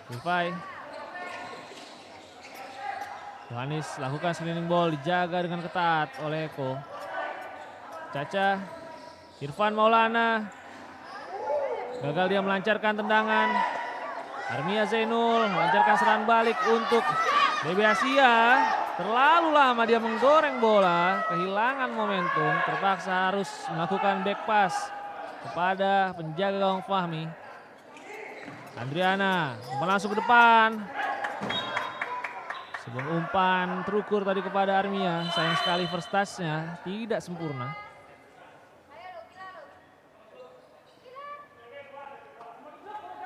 Rifai. Yohanes lakukan screening ball, dijaga dengan ketat oleh Eko. Caca, Irfan Maulana, gagal dia melancarkan tendangan. Armia Zainul melancarkan serangan balik untuk DB Asia. Terlalu lama dia menggoreng bola, kehilangan momentum, terpaksa harus melakukan back pass kepada penjaga gawang Fahmi. Andriana langsung ke depan. Sebuah umpan terukur tadi kepada Armia, sayang sekali first touch-nya tidak sempurna.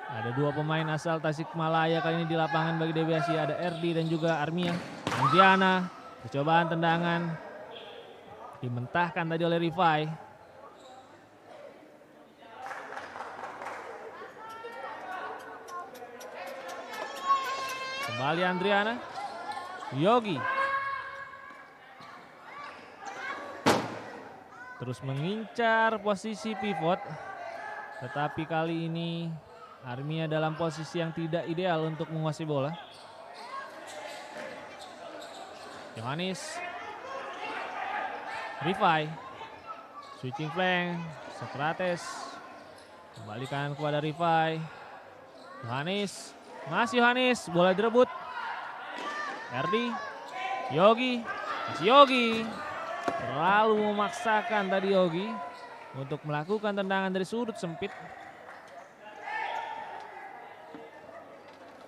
Ada 2 pemain asal Tasikmalaya kali ini di lapangan bagi DB Asia, ada Erdi dan juga Armia. Andriana, percobaan tendangan dimentahkan tadi oleh Rifai. Kembali Andriana. Yogi terus mengincar posisi pivot, tetapi kali ini Armia dalam posisi yang tidak ideal untuk menguasai bola. Yohanes, Rifai, switching flank, Socrates, kembalikan kepada Rifai. Yohanes, masih Yohanes, bola direbut. Erdi, Yogi, masih Yogi. Terlalu memaksakan tadi Yogi untuk melakukan tendangan dari sudut sempit.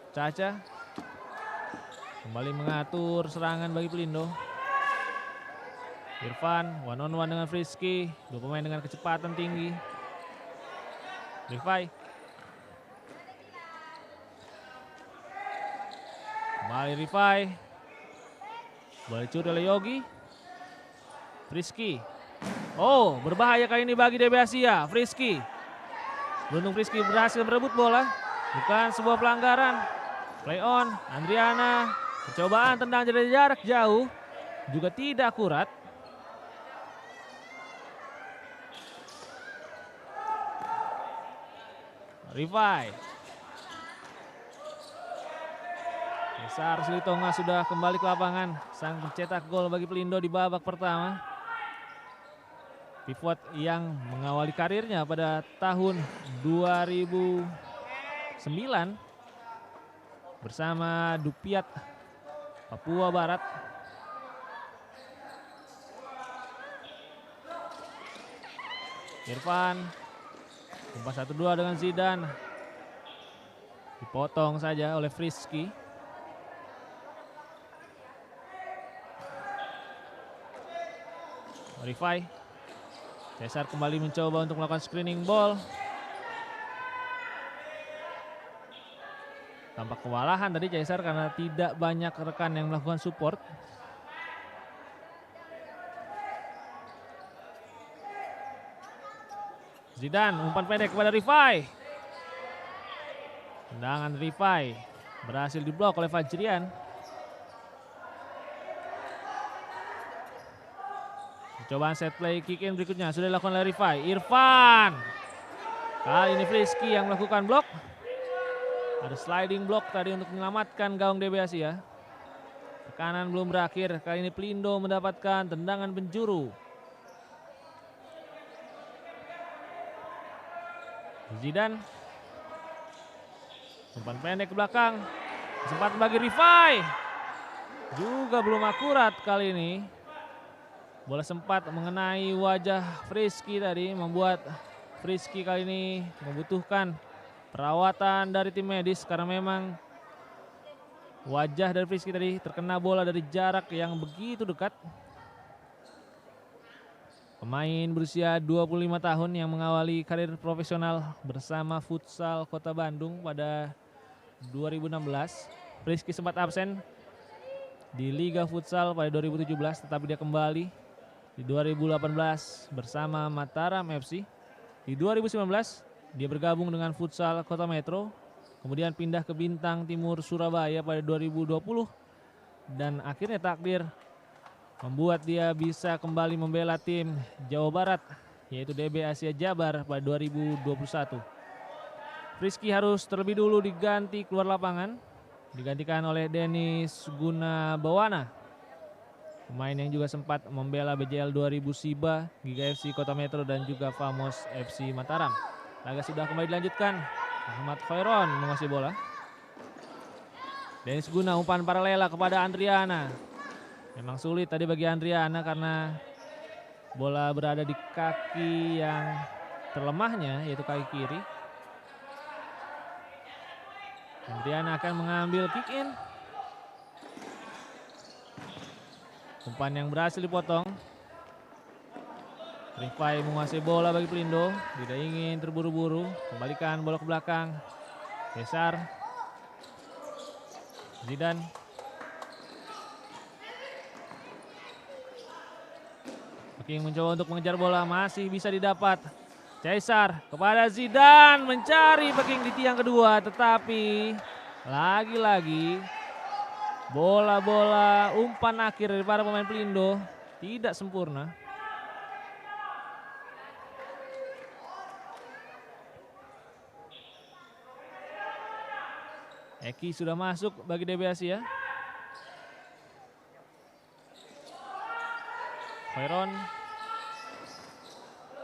Caca kembali mengatur serangan bagi Pelindo. Irfan one on one dengan Frisky, 2 pemain dengan kecepatan tinggi. Rifai kembali Rifai, boleh dicuri oleh Yogi. Frisky, oh berbahaya kali ini bagi DB Asia. Frisky, beruntung Frisky berhasil merebut bola, bukan sebuah pelanggaran. Play on, Andriana, percobaan tendang dari jarak jauh juga tidak akurat. Rifai, Besar Silitonga sudah kembali ke lapangan, sang pencetak gol bagi Pelindo di babak pertama. Pivot yang mengawali karirnya pada tahun 2009 bersama Dupiat Papua Barat. Irfan umpan 1-2 dengan Zidan, dipotong saja oleh Frisky. Rifai, Cesar kembali mencoba untuk melakukan screening ball. Tampak kewalahan tadi Cesar karena tidak banyak rekan yang melakukan support. Zidan umpan pendek kepada Rifai. Tendangan Rifai berhasil diblok oleh Fajrian. Percobaan set play kick in berikutnya sudah dilakukan oleh Rifai. Irfan. Kali ini Frisky yang melakukan blok. Ada sliding block tadi untuk menyelamatkan gawang DB Asia. Tekanan belum berakhir. Kali ini Pelindo mendapatkan tendangan penjuru. Zidan. Umpan pendek ke belakang. Kesempatan bagi Rifai. Juga belum akurat kali ini. Bola sempat mengenai wajah Frisky tadi, membuat Frisky kali ini membutuhkan perawatan dari tim medis karena memang wajah dari Frisky tadi terkena bola dari jarak yang begitu dekat. Pemain berusia 25 tahun yang mengawali karir profesional bersama Futsal Kota Bandung pada 2016. Frisky sempat absen di Liga Futsal pada 2017, tetapi dia kembali di 2018 bersama Mataram FC. Di 2019 dia bergabung dengan Futsal Kota Metro, kemudian pindah ke Bintang Timur Surabaya pada 2020 dan akhirnya takdir membuat dia bisa kembali membela tim Jawa Barat yaitu DB Asia Jabar pada 2021. Frisky harus terlebih dulu diganti keluar lapangan, digantikan oleh Dennis Gunabawana. Pemain yang juga sempat membela BJL 2000 Siba, Giga FC Kota Metro dan juga Famos FC Mataram. Laga sudah kembali dilanjutkan. Ahmad Khairon menguasai bola. Dennis Guna umpan paralela kepada Andriana. Memang sulit tadi bagi Andriana karena bola berada di kaki yang terlemahnya yaitu kaki kiri. Andriana akan mengambil kick in. Umpan yang berhasil dipotong. Rifai menguasai bola bagi Pelindo. Tidak ingin terburu-buru. Kembalikan bola ke belakang. Cesar. Zidan. Peking mencoba untuk mengejar bola. Masih bisa didapat. Cesar kepada Zidan. Mencari Peking di tiang kedua. Tetapi lagi-lagi bola-bola umpan akhir dari para pemain Pelindo tidak sempurna. Eki sudah masuk bagi DB Asia. Khairon.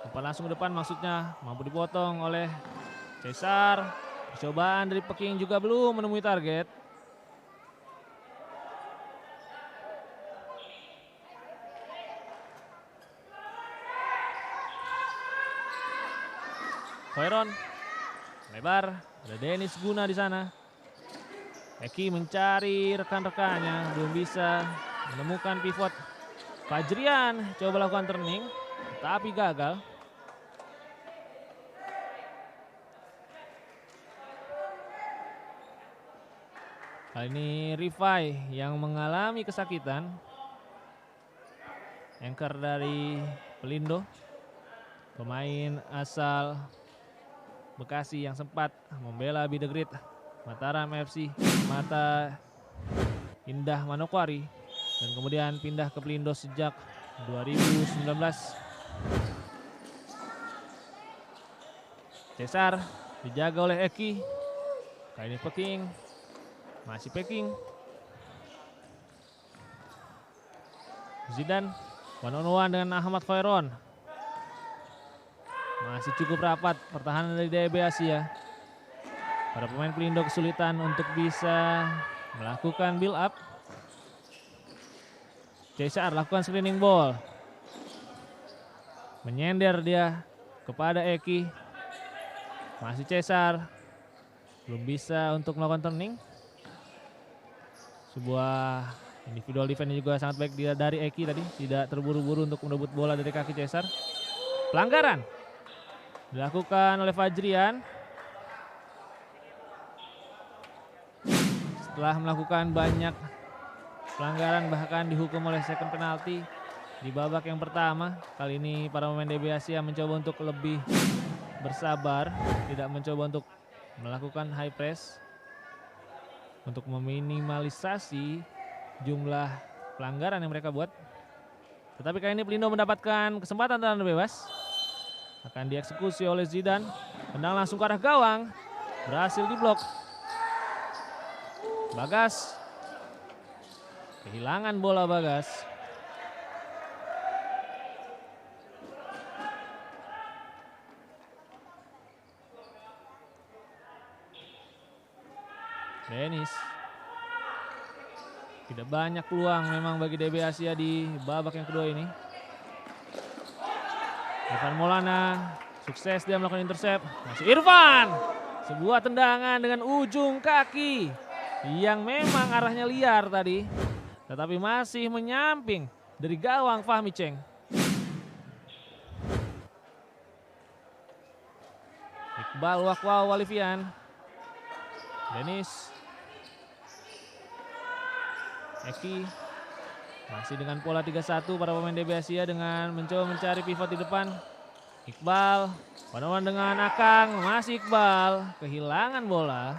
Umpan langsung ke depan maksudnya mampu dipotong oleh Cesar. Percobaan dari Peking juga belum menemui target. Khairon lebar, ada Dennis Guna di sana. Eki mencari rekan-rekannya, belum bisa menemukan pivot. Fajrian coba lakukan turning, tapi gagal. Kali ini Rifai yang mengalami kesakitan. Anchor dari Pelindo, pemain asal Bekasi yang sempat membela Be The Great Mataram FC Mata Indah Manokwari dan kemudian pindah ke Pelindo sejak 2019. Cesar dijaga oleh Eki. Kali ini Peking. Masih Peking. Zidan one on one dengan Ahmad Khairon. Masih cukup rapat pertahanan dari DB Asia. Para pemain Pelindo kesulitan untuk bisa melakukan build up. Cesar lakukan screening ball. Menyender dia kepada Eki. Masih Cesar. Belum bisa untuk melakukan turning. Sebuah individual defense juga sangat baik dia dari Eki tadi. Tidak terburu-buru untuk merebut bola dari kaki Cesar. Pelanggaran dilakukan oleh Fajrian. Setelah melakukan banyak pelanggaran bahkan dihukum oleh second penalty di babak yang pertama. Kali ini para pemain DB Asia mencoba untuk lebih bersabar. Tidak mencoba untuk melakukan high press. Untuk meminimalisasi jumlah pelanggaran yang mereka buat. Tetapi kali ini Pelindo mendapatkan kesempatan tendangan bebas. Akan dieksekusi oleh Zidan. Tendang langsung ke arah gawang. Berhasil diblok. Bagas. Kehilangan bola Bagas. Dennis. Tidak banyak peluang memang bagi DB Asia di babak yang kedua ini. Irfan Maulana sukses dia melakukan intercept. Masih Irfan. Sebuah tendangan dengan ujung kaki yang memang arahnya liar tadi. Tetapi masih menyamping dari gawang Fahmi Cheng. Iqbal Wakwaw Walifian. Dennis. Eki masih dengan pola 3-1 para pemain DB Asia dengan mencoba mencari pivot di depan. Iqbal, one-on-one dengan Akang, masih Iqbal, kehilangan bola.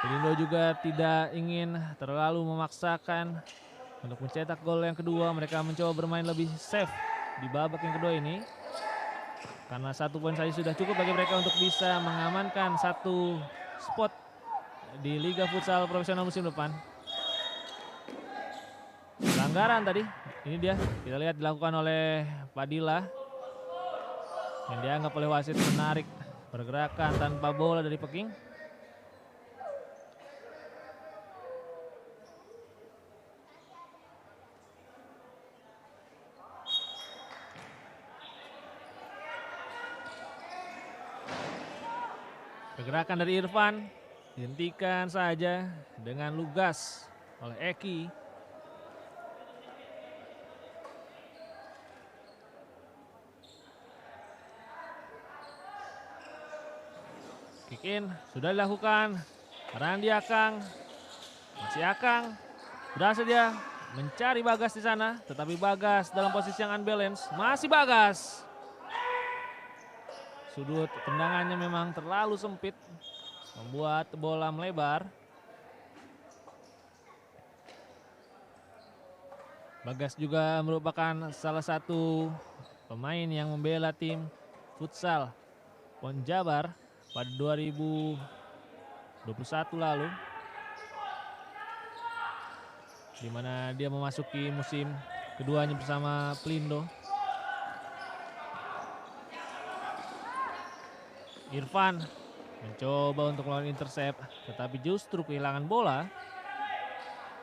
Pelindo juga tidak ingin terlalu memaksakan untuk mencetak gol yang kedua. Mereka mencoba bermain lebih safe di babak yang kedua ini. Karena 1 poin saja sudah cukup bagi mereka untuk bisa mengamankan 1 spot di Liga Futsal Profesional musim depan. Pelanggaran tadi, ini dia kita lihat dilakukan oleh Padilla. Yang dianggap oleh wasit menarik pergerakan tanpa bola dari Peking. Pergerakan dari Irfan dihentikan saja dengan lugas oleh Eki. Kick in sudah dilakukan. Randi Akang, masih Akang, berhasil dia mencari Bagas di sana, tetapi Bagas dalam posisi yang unbalance. Masih Bagas. Sudut tendangannya memang terlalu sempit, membuat bola melebar. Bagas juga merupakan salah satu pemain yang membela tim futsal PON Jabar pada 2021 lalu, di mana dia memasuki musim keduanya bersama Pelindo. Irfan mencoba untuk melakukan intercept, tetapi justru kehilangan bola.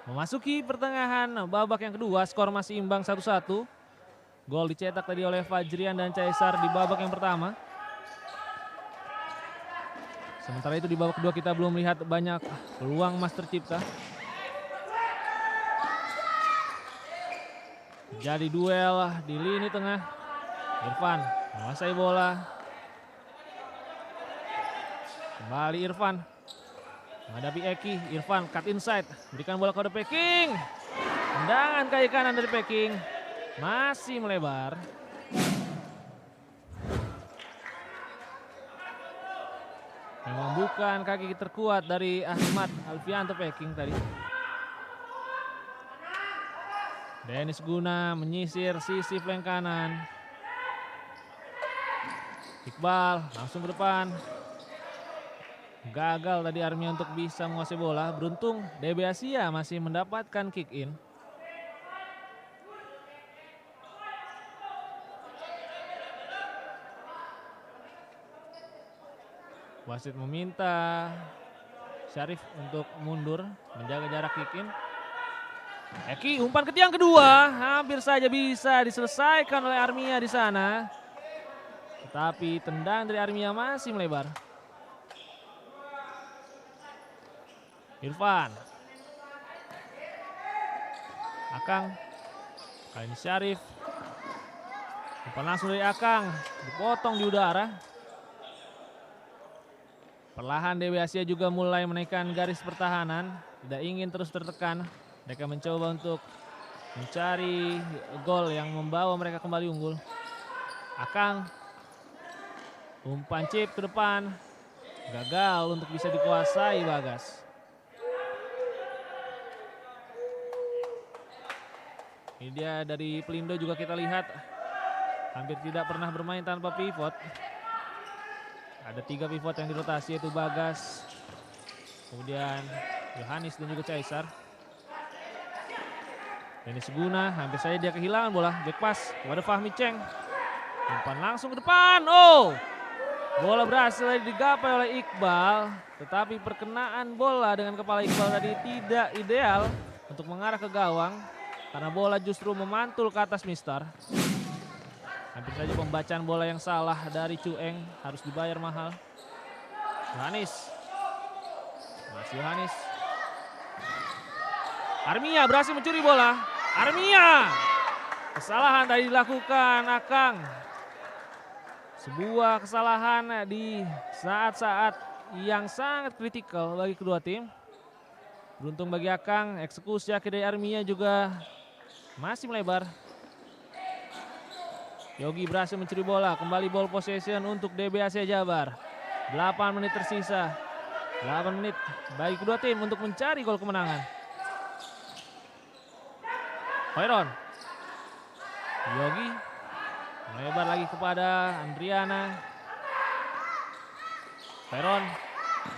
Memasuki pertengahan babak yang kedua, skor masih imbang 1-1. Gol dicetak tadi oleh Fajrian dan Caesar di babak yang pertama. Sementara itu di babak kedua kita belum melihat banyak peluang emas tercipta. Jadi duel di lini tengah. Irfan menguasai bola. Kembali Irfan menghadapi Eki. Irfan cut inside, berikan bola kepada Peking. Tendangan kaki kanan dari Peking masih melebar. Memang bukan kaki terkuat dari Ahmad Alfianto Peking tadi. Dennis Guna menyisir sisi flank kanan. Iqbal langsung ke depan. Gagal tadi Army untuk bisa menguasai bola. Beruntung DB Asia masih mendapatkan kick in. Wasit meminta Syarif untuk mundur menjaga jarak kick in. Eki umpan ke tiang kedua, hampir saja bisa diselesaikan oleh Armia di sana. Tetapi tendang dari Armia masih melebar. Irfan, Akang, kali ini Syarif, umpan langsung dari Akang, dipotong di udara. Perlahan DB Asia juga mulai menaikkan garis pertahanan, tidak ingin terus tertekan. Mereka mencoba untuk mencari gol yang membawa mereka kembali unggul. Akang, umpan chip ke depan, gagal untuk bisa dikuasai Bagas. Ini dia dari Pelindo juga kita lihat hampir tidak pernah bermain tanpa pivot. Ada 3 pivot yang dirotasi, yaitu Bagas, kemudian Yohanes dan juga Caesar. Dennis Guna hampir saja dia kehilangan bola. Back pass kepada Fahmi Cheng. Umpan langsung ke depan. Oh, bola berhasil digapai oleh Iqbal. Tetapi perkenaan bola dengan kepala Iqbal tadi tidak ideal untuk mengarah ke gawang. Karena bola justru memantul ke atas Mister. Hampir saja pembacaan bola yang salah dari Cueng, harus dibayar mahal. Yohanes. Masih Yohanes. Armia berhasil mencuri bola. Armia. Kesalahan tadi dilakukan Akang. Sebuah kesalahan di saat-saat yang sangat kritikal bagi kedua tim. Beruntung bagi Akang, eksekusi akhir dari Armia juga masih melebar. Yogi berhasil mencuri bola, kembali ball possession untuk DB Asia Jabar. 8 menit tersisa. 8 menit bagi kedua tim untuk mencari gol kemenangan. Hoiron. Yogi melebar lagi kepada Andriana. Hoiron.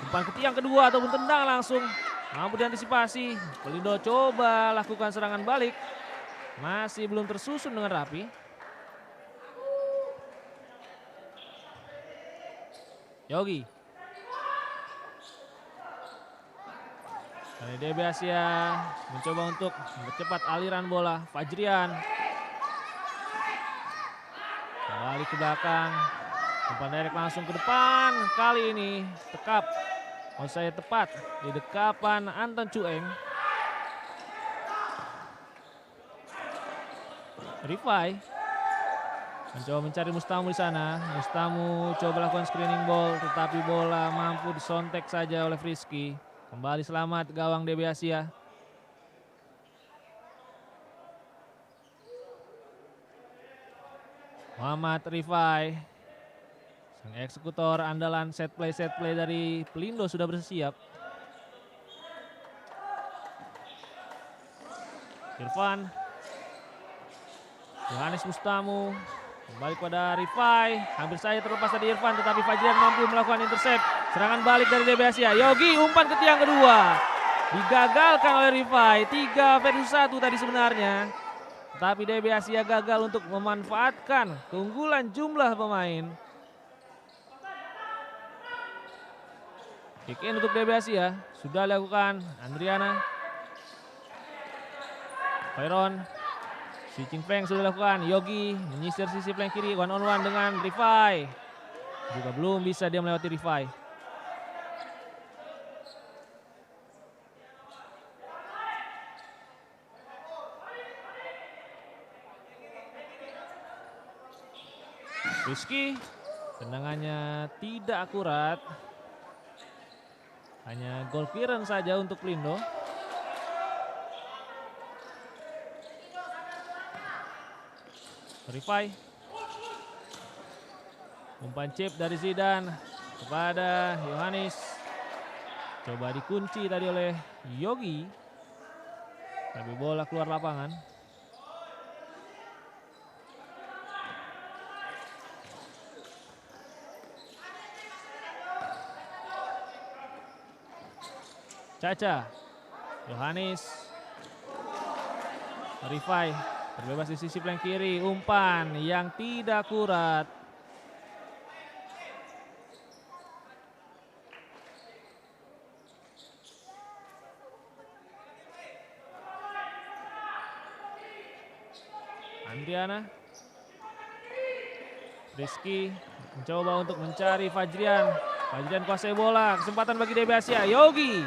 Umpan ke tiang kedua ataupun tendang langsung. Mampu diantisipasi. Pelindo coba lakukan serangan balik. Masih belum tersusun dengan rapi. Yogi. Dari DB Asia mencoba untuk mempercepat aliran bola. Fajrian. Kembali ke belakang. Umpan direct langsung ke depan. Kali ini tekap. Onside tepat di dekapan Anton Cueng. Rifai mencoba mencari Mustamu di sana. Mustamu coba lakukan screening ball, tetapi bola mampu disontek saja oleh Frisky. Kembali selamat gawang DB Asia. Muhammad Rifai, sang eksekutor andalan set play dari Pelindo sudah bersiap. Irfan. Yohanes Mustamu. Kembali kepada Rifai. Hampir saja terlepas dari Irfan, tetapi Fajrian mampu melakukan intercept. Serangan balik dari DB Asia. Yogi umpan ke tiang kedua. Digagalkan oleh Rifai. 3 versus 1 tadi sebenarnya. Tetapi DB Asia gagal untuk memanfaatkan keunggulan jumlah pemain. Kick in untuk DB Asia. Sudah dilakukan Andriana. Hoiron. Switching flank sudah dilakukan. Yogi menyisir sisi flank kiri. 1-on-1 dengan Rifai. Juga belum bisa dia melewati Rifai. Rizky. Tendangannya tidak akurat. Hanya goal clearance saja untuk Pelindo. Rifai. Umpan chip dari Zidan kepada Yohanes. Coba dikunci tadi oleh Yogi. Tapi bola keluar lapangan. Caca. Yohanes. Rifai. Terbebas di sisi flank kiri, umpan yang tidak akurat. Andriana. Rizky mencoba untuk mencari Fajrian. Fajrian kuasai bola, kesempatan bagi DB Asia. Yogi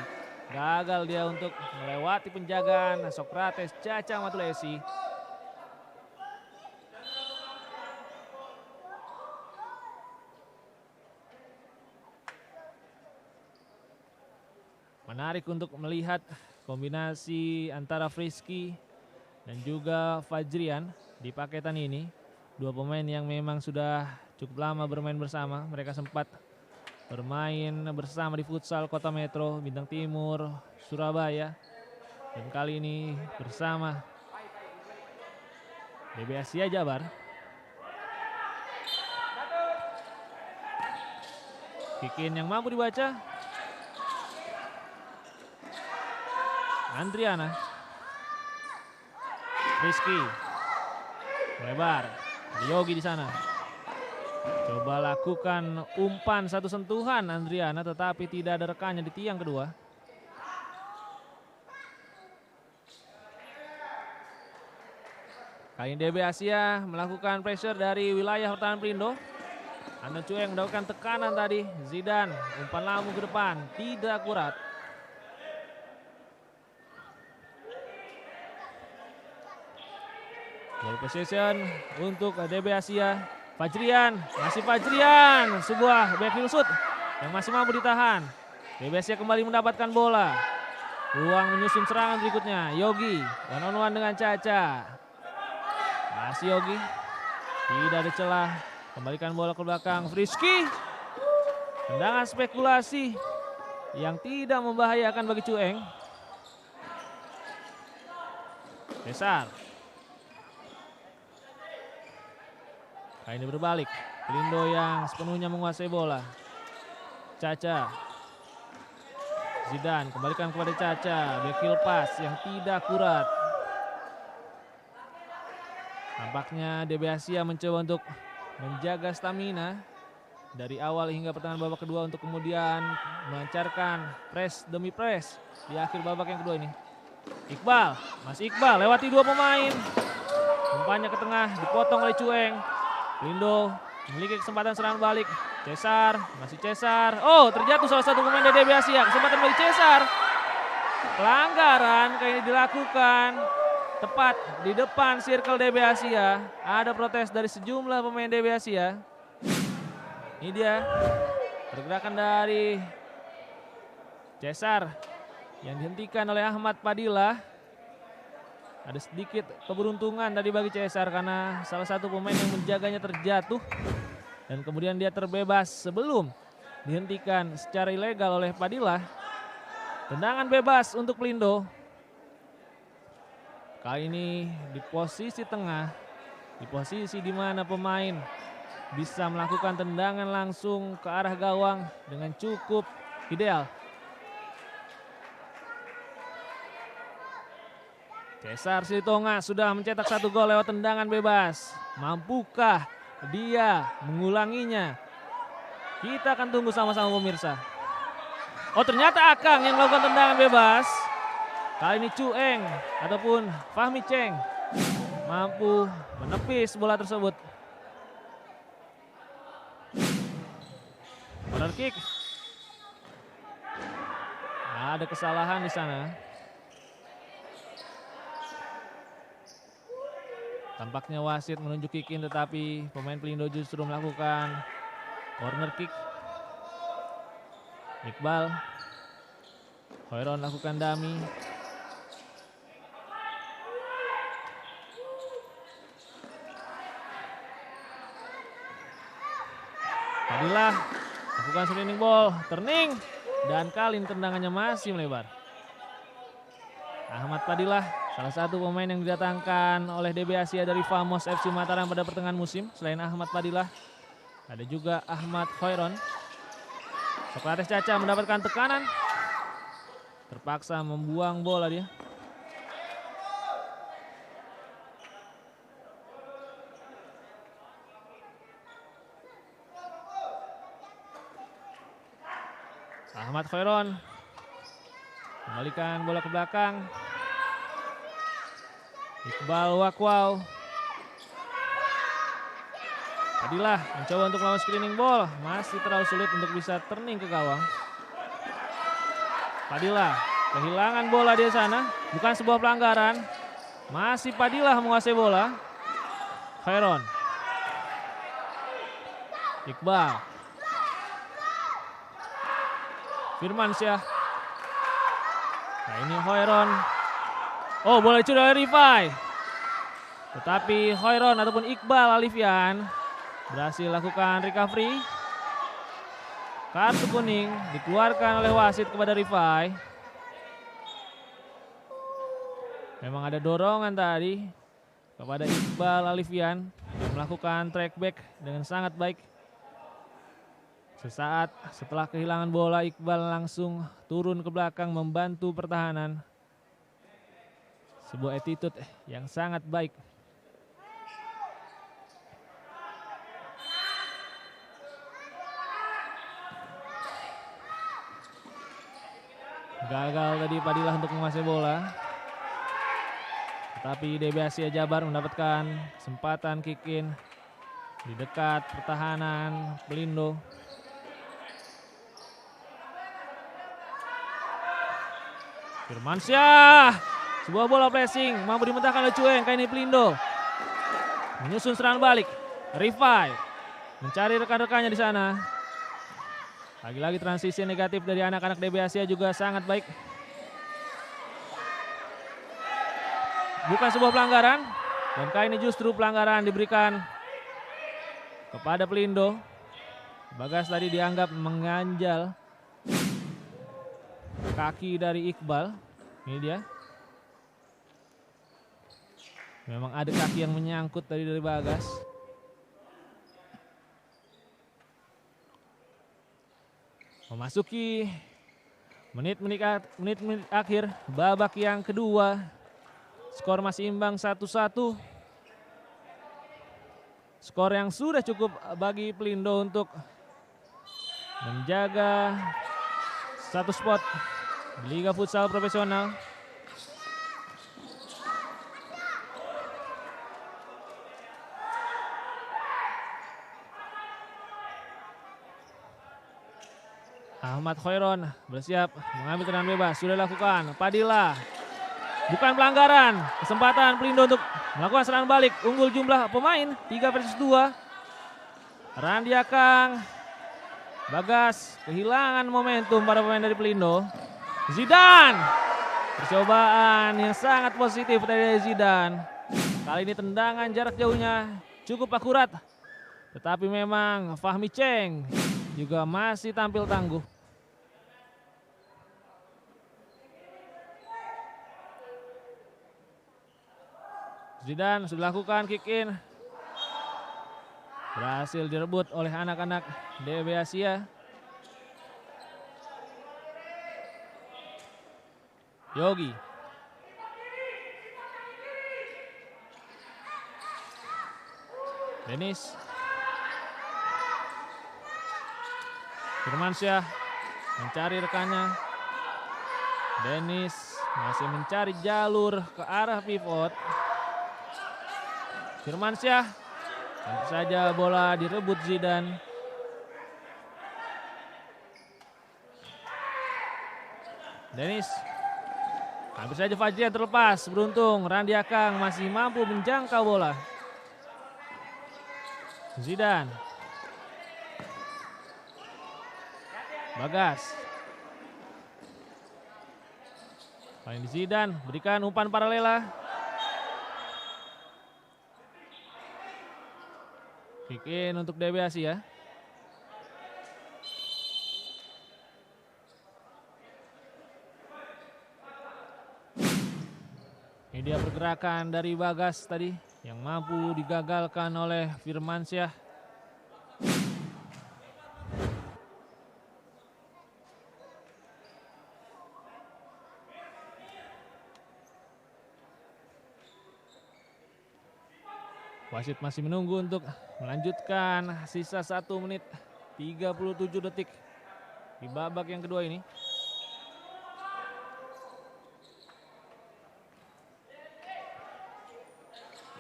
gagal dia untuk melewati penjagaan Sokrates Caca Matulesi. Menarik untuk melihat kombinasi antara Frisky dan juga Fajrian di paketan ini. Dua pemain yang memang sudah cukup lama bermain bersama. Mereka sempat bermain bersama di futsal Kota Metro, Bintang Timur, Surabaya. Dan kali ini bersama DB Asia Jabar. Kick-in yang mampu dibaca. Andriana. Rizky. Lebar. Yogi di sana. Coba lakukan umpan satu sentuhan Andriana, tetapi tidak ada rekannya di tiang kedua. Kali ini DB Asia melakukan pressure dari wilayah pertahanan Pelindo. Anton Cueng mendapatkan tekanan tadi. Zidan umpan lambung ke depan, tidak akurat. Ball possession untuk DB Asia. Fajrian, masih Fajrian, sebuah backfield shoot yang masih mampu ditahan. DB Asia kembali mendapatkan bola. Ruang menyusun serangan berikutnya. Yogi, one on one dengan Caca. Masih Yogi, tidak ada celah. Kembalikan bola ke belakang. Frisky, tendangan spekulasi yang tidak membahayakan bagi Cueng. Cesar. Kali ini berbalik. Pelindo yang sepenuhnya menguasai bola. Caca. Zidan kembalikan kepada Caca. Backfield pass yang tidak akurat. Nampaknya DB Asia mencoba untuk menjaga stamina dari awal hingga pertengahan babak kedua untuk kemudian melancarkan press demi press di akhir babak yang kedua ini. Iqbal, masih Iqbal lewati dua pemain. Umpannya ke tengah dipotong oleh Cueng. Pelindo memiliki kesempatan serangan balik. Cesar, masih Cesar. Oh, terjatuh salah satu pemain dari DB Asia. Kesempatan bagi Cesar. Pelanggaran kali ini dilakukan tepat di depan circle DB Asia. Ada protes dari sejumlah pemain DB Asia. Ini dia pergerakan dari Cesar yang dihentikan oleh Ahmad Padilla. Ada sedikit keberuntungan tadi bagi Cesar karena salah satu pemain yang menjaganya terjatuh. Dan kemudian dia terbebas sebelum dihentikan secara ilegal oleh Padilla. Tendangan bebas untuk Pelindo. Kali ini di posisi tengah. Di posisi di mana pemain bisa melakukan tendangan langsung ke arah gawang dengan cukup ideal. Cesar Silitonga sudah mencetak satu gol lewat tendangan bebas. Mampukah dia mengulanginya? Kita akan tunggu sama-sama pemirsa. Oh, ternyata Akang yang melakukan tendangan bebas. Kali ini Cueng ataupun Fahmi Cheng mampu menepis bola tersebut. Corner kick. Ada kesalahan di sana. Tampaknya wasit menunjuk kick-in, tetapi pemain Pelindo justru melakukan corner kick. Iqbal. Hoiron lakukan dummy. Padilla lakukan spinning ball, turning, dan kali ini tendangannya masih melebar. Ahmad Padilla, salah satu pemain yang didatangkan oleh DB Asia dari Famos FC Mataram pada pertengahan musim. Selain Ahmad Padilla, ada juga Ahmad Hoiron. Sokrates Caca mendapatkan tekanan, terpaksa membuang bola dia. Ahmad Hoiron kembalikan bola ke belakang. Iqbal Wakwau. Padilla mencoba untuk melawan screening ball. Masih terlalu sulit untuk bisa turning ke gawang. Padilla kehilangan bola di sana. Bukan sebuah pelanggaran. Masih Padilla menguasai bola. Hoiron. Iqbal. Firmansyah. Nah, ini Hoiron. Oh, bola dicuri oleh Rifai. Tetapi Hoiron ataupun Iqbal Alifian berhasil lakukan recovery. Kartu kuning dikeluarkan oleh wasit kepada Rifai. Memang ada dorongan tadi kepada Iqbal Alifian yang melakukan track back dengan sangat baik. Sesaat setelah kehilangan bola, Iqbal langsung turun ke belakang membantu pertahanan. Sebuah attitude yang sangat baik. Gagal tadi Padilla untuk menguasai bola. Tetapi DB Asia Jabar mendapatkan kesempatan kick in di dekat pertahanan Pelindo. Firmansyah, sebuah bola pressing mampu dimentahkan oleh Cueng. Kali ini Pelindo menyusun serangan balik. Rifai mencari rekan-rekannya di sana. Lagi-lagi transisi negatif dari anak-anak DB Asia juga sangat baik. Bukan sebuah pelanggaran, dan kali ini justru pelanggaran diberikan kepada Pelindo. Bagas tadi dianggap mengganjal kaki dari Iqbal. Ini dia. Memang ada kaki yang menyangkut tadi dari Bagas. Memasuki menit-menit akhir babak yang kedua. Skor masih imbang 1-1. Skor yang sudah cukup bagi Pelindo untuk menjaga satu spot di Liga Futsal Profesional. Ahmad Khairon bersiap mengambil tendangan bebas. Sudah dilakukan. Padilla. Bukan pelanggaran. Kesempatan Pelindo untuk melakukan serangan balik. Unggul jumlah pemain 3 versus 2. Randi Akang. Bagas kehilangan momentum para pemain dari Pelindo. Zidan. Percobaan yang sangat positif dari Zidan. Kali ini tendangan jarak jauhnya cukup akurat. Tetapi memang Fahmi Cheng juga masih tampil tangguh. Zidan sudah lakukan kick in. Berhasil direbut oleh anak-anak DB Asia. Yogi. Denis. Firmansyah mencari rekannya. Denis masih mencari jalur ke arah pivot. Firmansyah, tentu saja bola direbut Zidan. Denis, hampir saja Fajrian terlepas. Beruntung Randi Akang masih mampu menjangkau bola. Zidan. Bagas. Paling di Zidan, berikan umpan paralela. Kick in untuk DB Asia. Ini dia pergerakan dari Bagas tadi yang mampu digagalkan oleh Firmansyah. Wasit masih menunggu untuk melanjutkan sisa 1 menit 37 detik di babak yang kedua ini.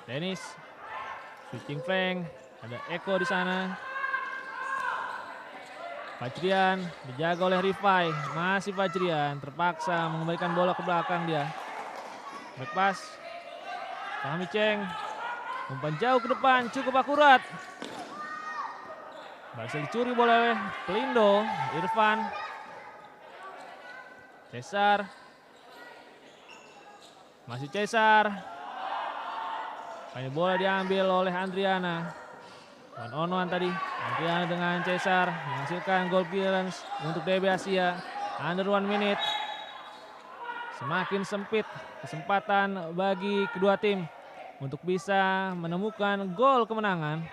Denis switching flank, ada Eko di sana. Fajrian dijaga oleh Rifai, masih Fajrian terpaksa mengembalikan bola ke belakang dia. Back pass, Fahmi Cheng. Umpan jauh ke depan, cukup akurat. Berhasil dicuri bola oleh Pelindo. Irfan. Cesar. Masih Cesar. Ini bola diambil oleh Andriana. One on one tadi. Andriana dengan Cesar menghasilkan goal clearance untuk DB Asia. Under 1 minute. Semakin sempit kesempatan bagi kedua tim. untuk bisa menemukan gol kemenangan.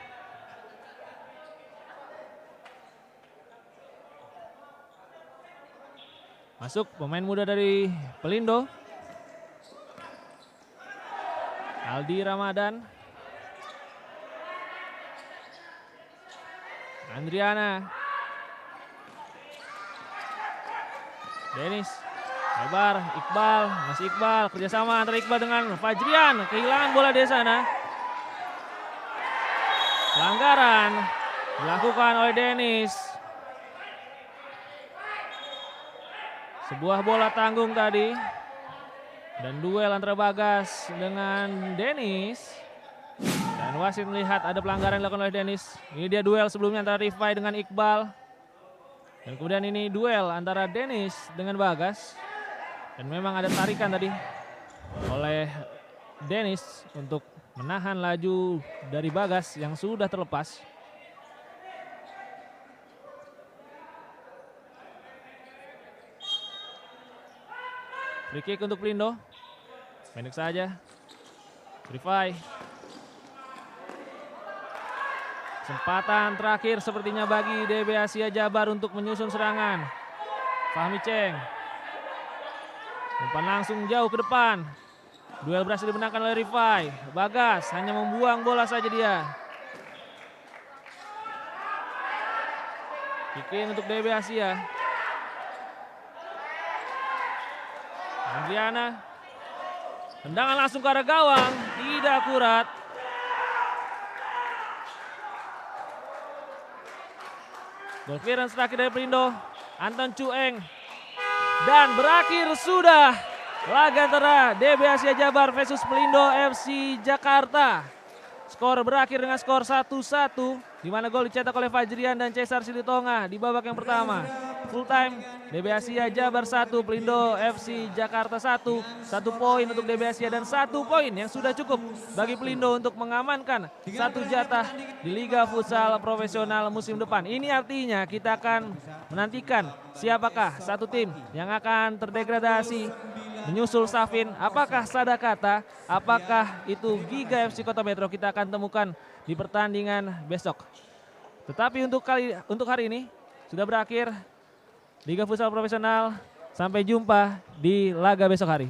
Masuk pemain muda dari Pelindo, Aldi Ramadan, Andriana, Denis, lebar, Iqbal, masih Iqbal, kerjasama antara Iqbal dengan Fajrian, kehilangan bola di sana. Pelanggaran dilakukan oleh Denis. Sebuah bola tanggung tadi. Dan duel antara Bagas dengan Denis. Dan wasit melihat ada pelanggaran yang dilakukan oleh Denis. Ini dia duel sebelumnya antara Rifai dengan Iqbal. Dan kemudian ini duel antara Denis dengan Bagas. Dan memang ada tarikan tadi oleh Denis untuk menahan laju dari Bagas yang sudah terlepas. Free kick untuk Pelindo. Pendek saja. Rifai. Kesempatan terakhir sepertinya bagi DB Asia Jabar untuk menyusun serangan. Fahmi Ceng. Umpan langsung jauh ke depan. Duel berhasil dimenangkan oleh Rifai. Bagas hanya membuang bola saja dia. Kick in untuk DB Asia. Andriana. Tendangan langsung ke arah gawang. Tidak akurat. Gol clearance terakhir dari Pelindo. Anton Cueng. Dan berakhir sudah laga antara DB Asia Jabar versus Pelindo FC Jakarta. Skor berakhir dengan skor 1-1. Di mana gol dicetak oleh Fajrian dan Cesar Silitonga di babak yang pertama. Full time DB Asia Jabar 1, Pelindo FC Jakarta 1. 1 poin untuk DB Asia dan 1 poin yang sudah cukup bagi Pelindo untuk mengamankan 1 jatah di Liga Futsal Profesional musim depan. Ini artinya kita akan menantikan siapakah satu tim yang akan terdegradasi menyusul Safin. Apakah Sadakata, apakah itu Giga FC Kota Metro, kita akan temukan di pertandingan besok. Tetapi untuk hari ini sudah berakhir Liga Futsal Profesional. Sampai jumpa di laga besok hari.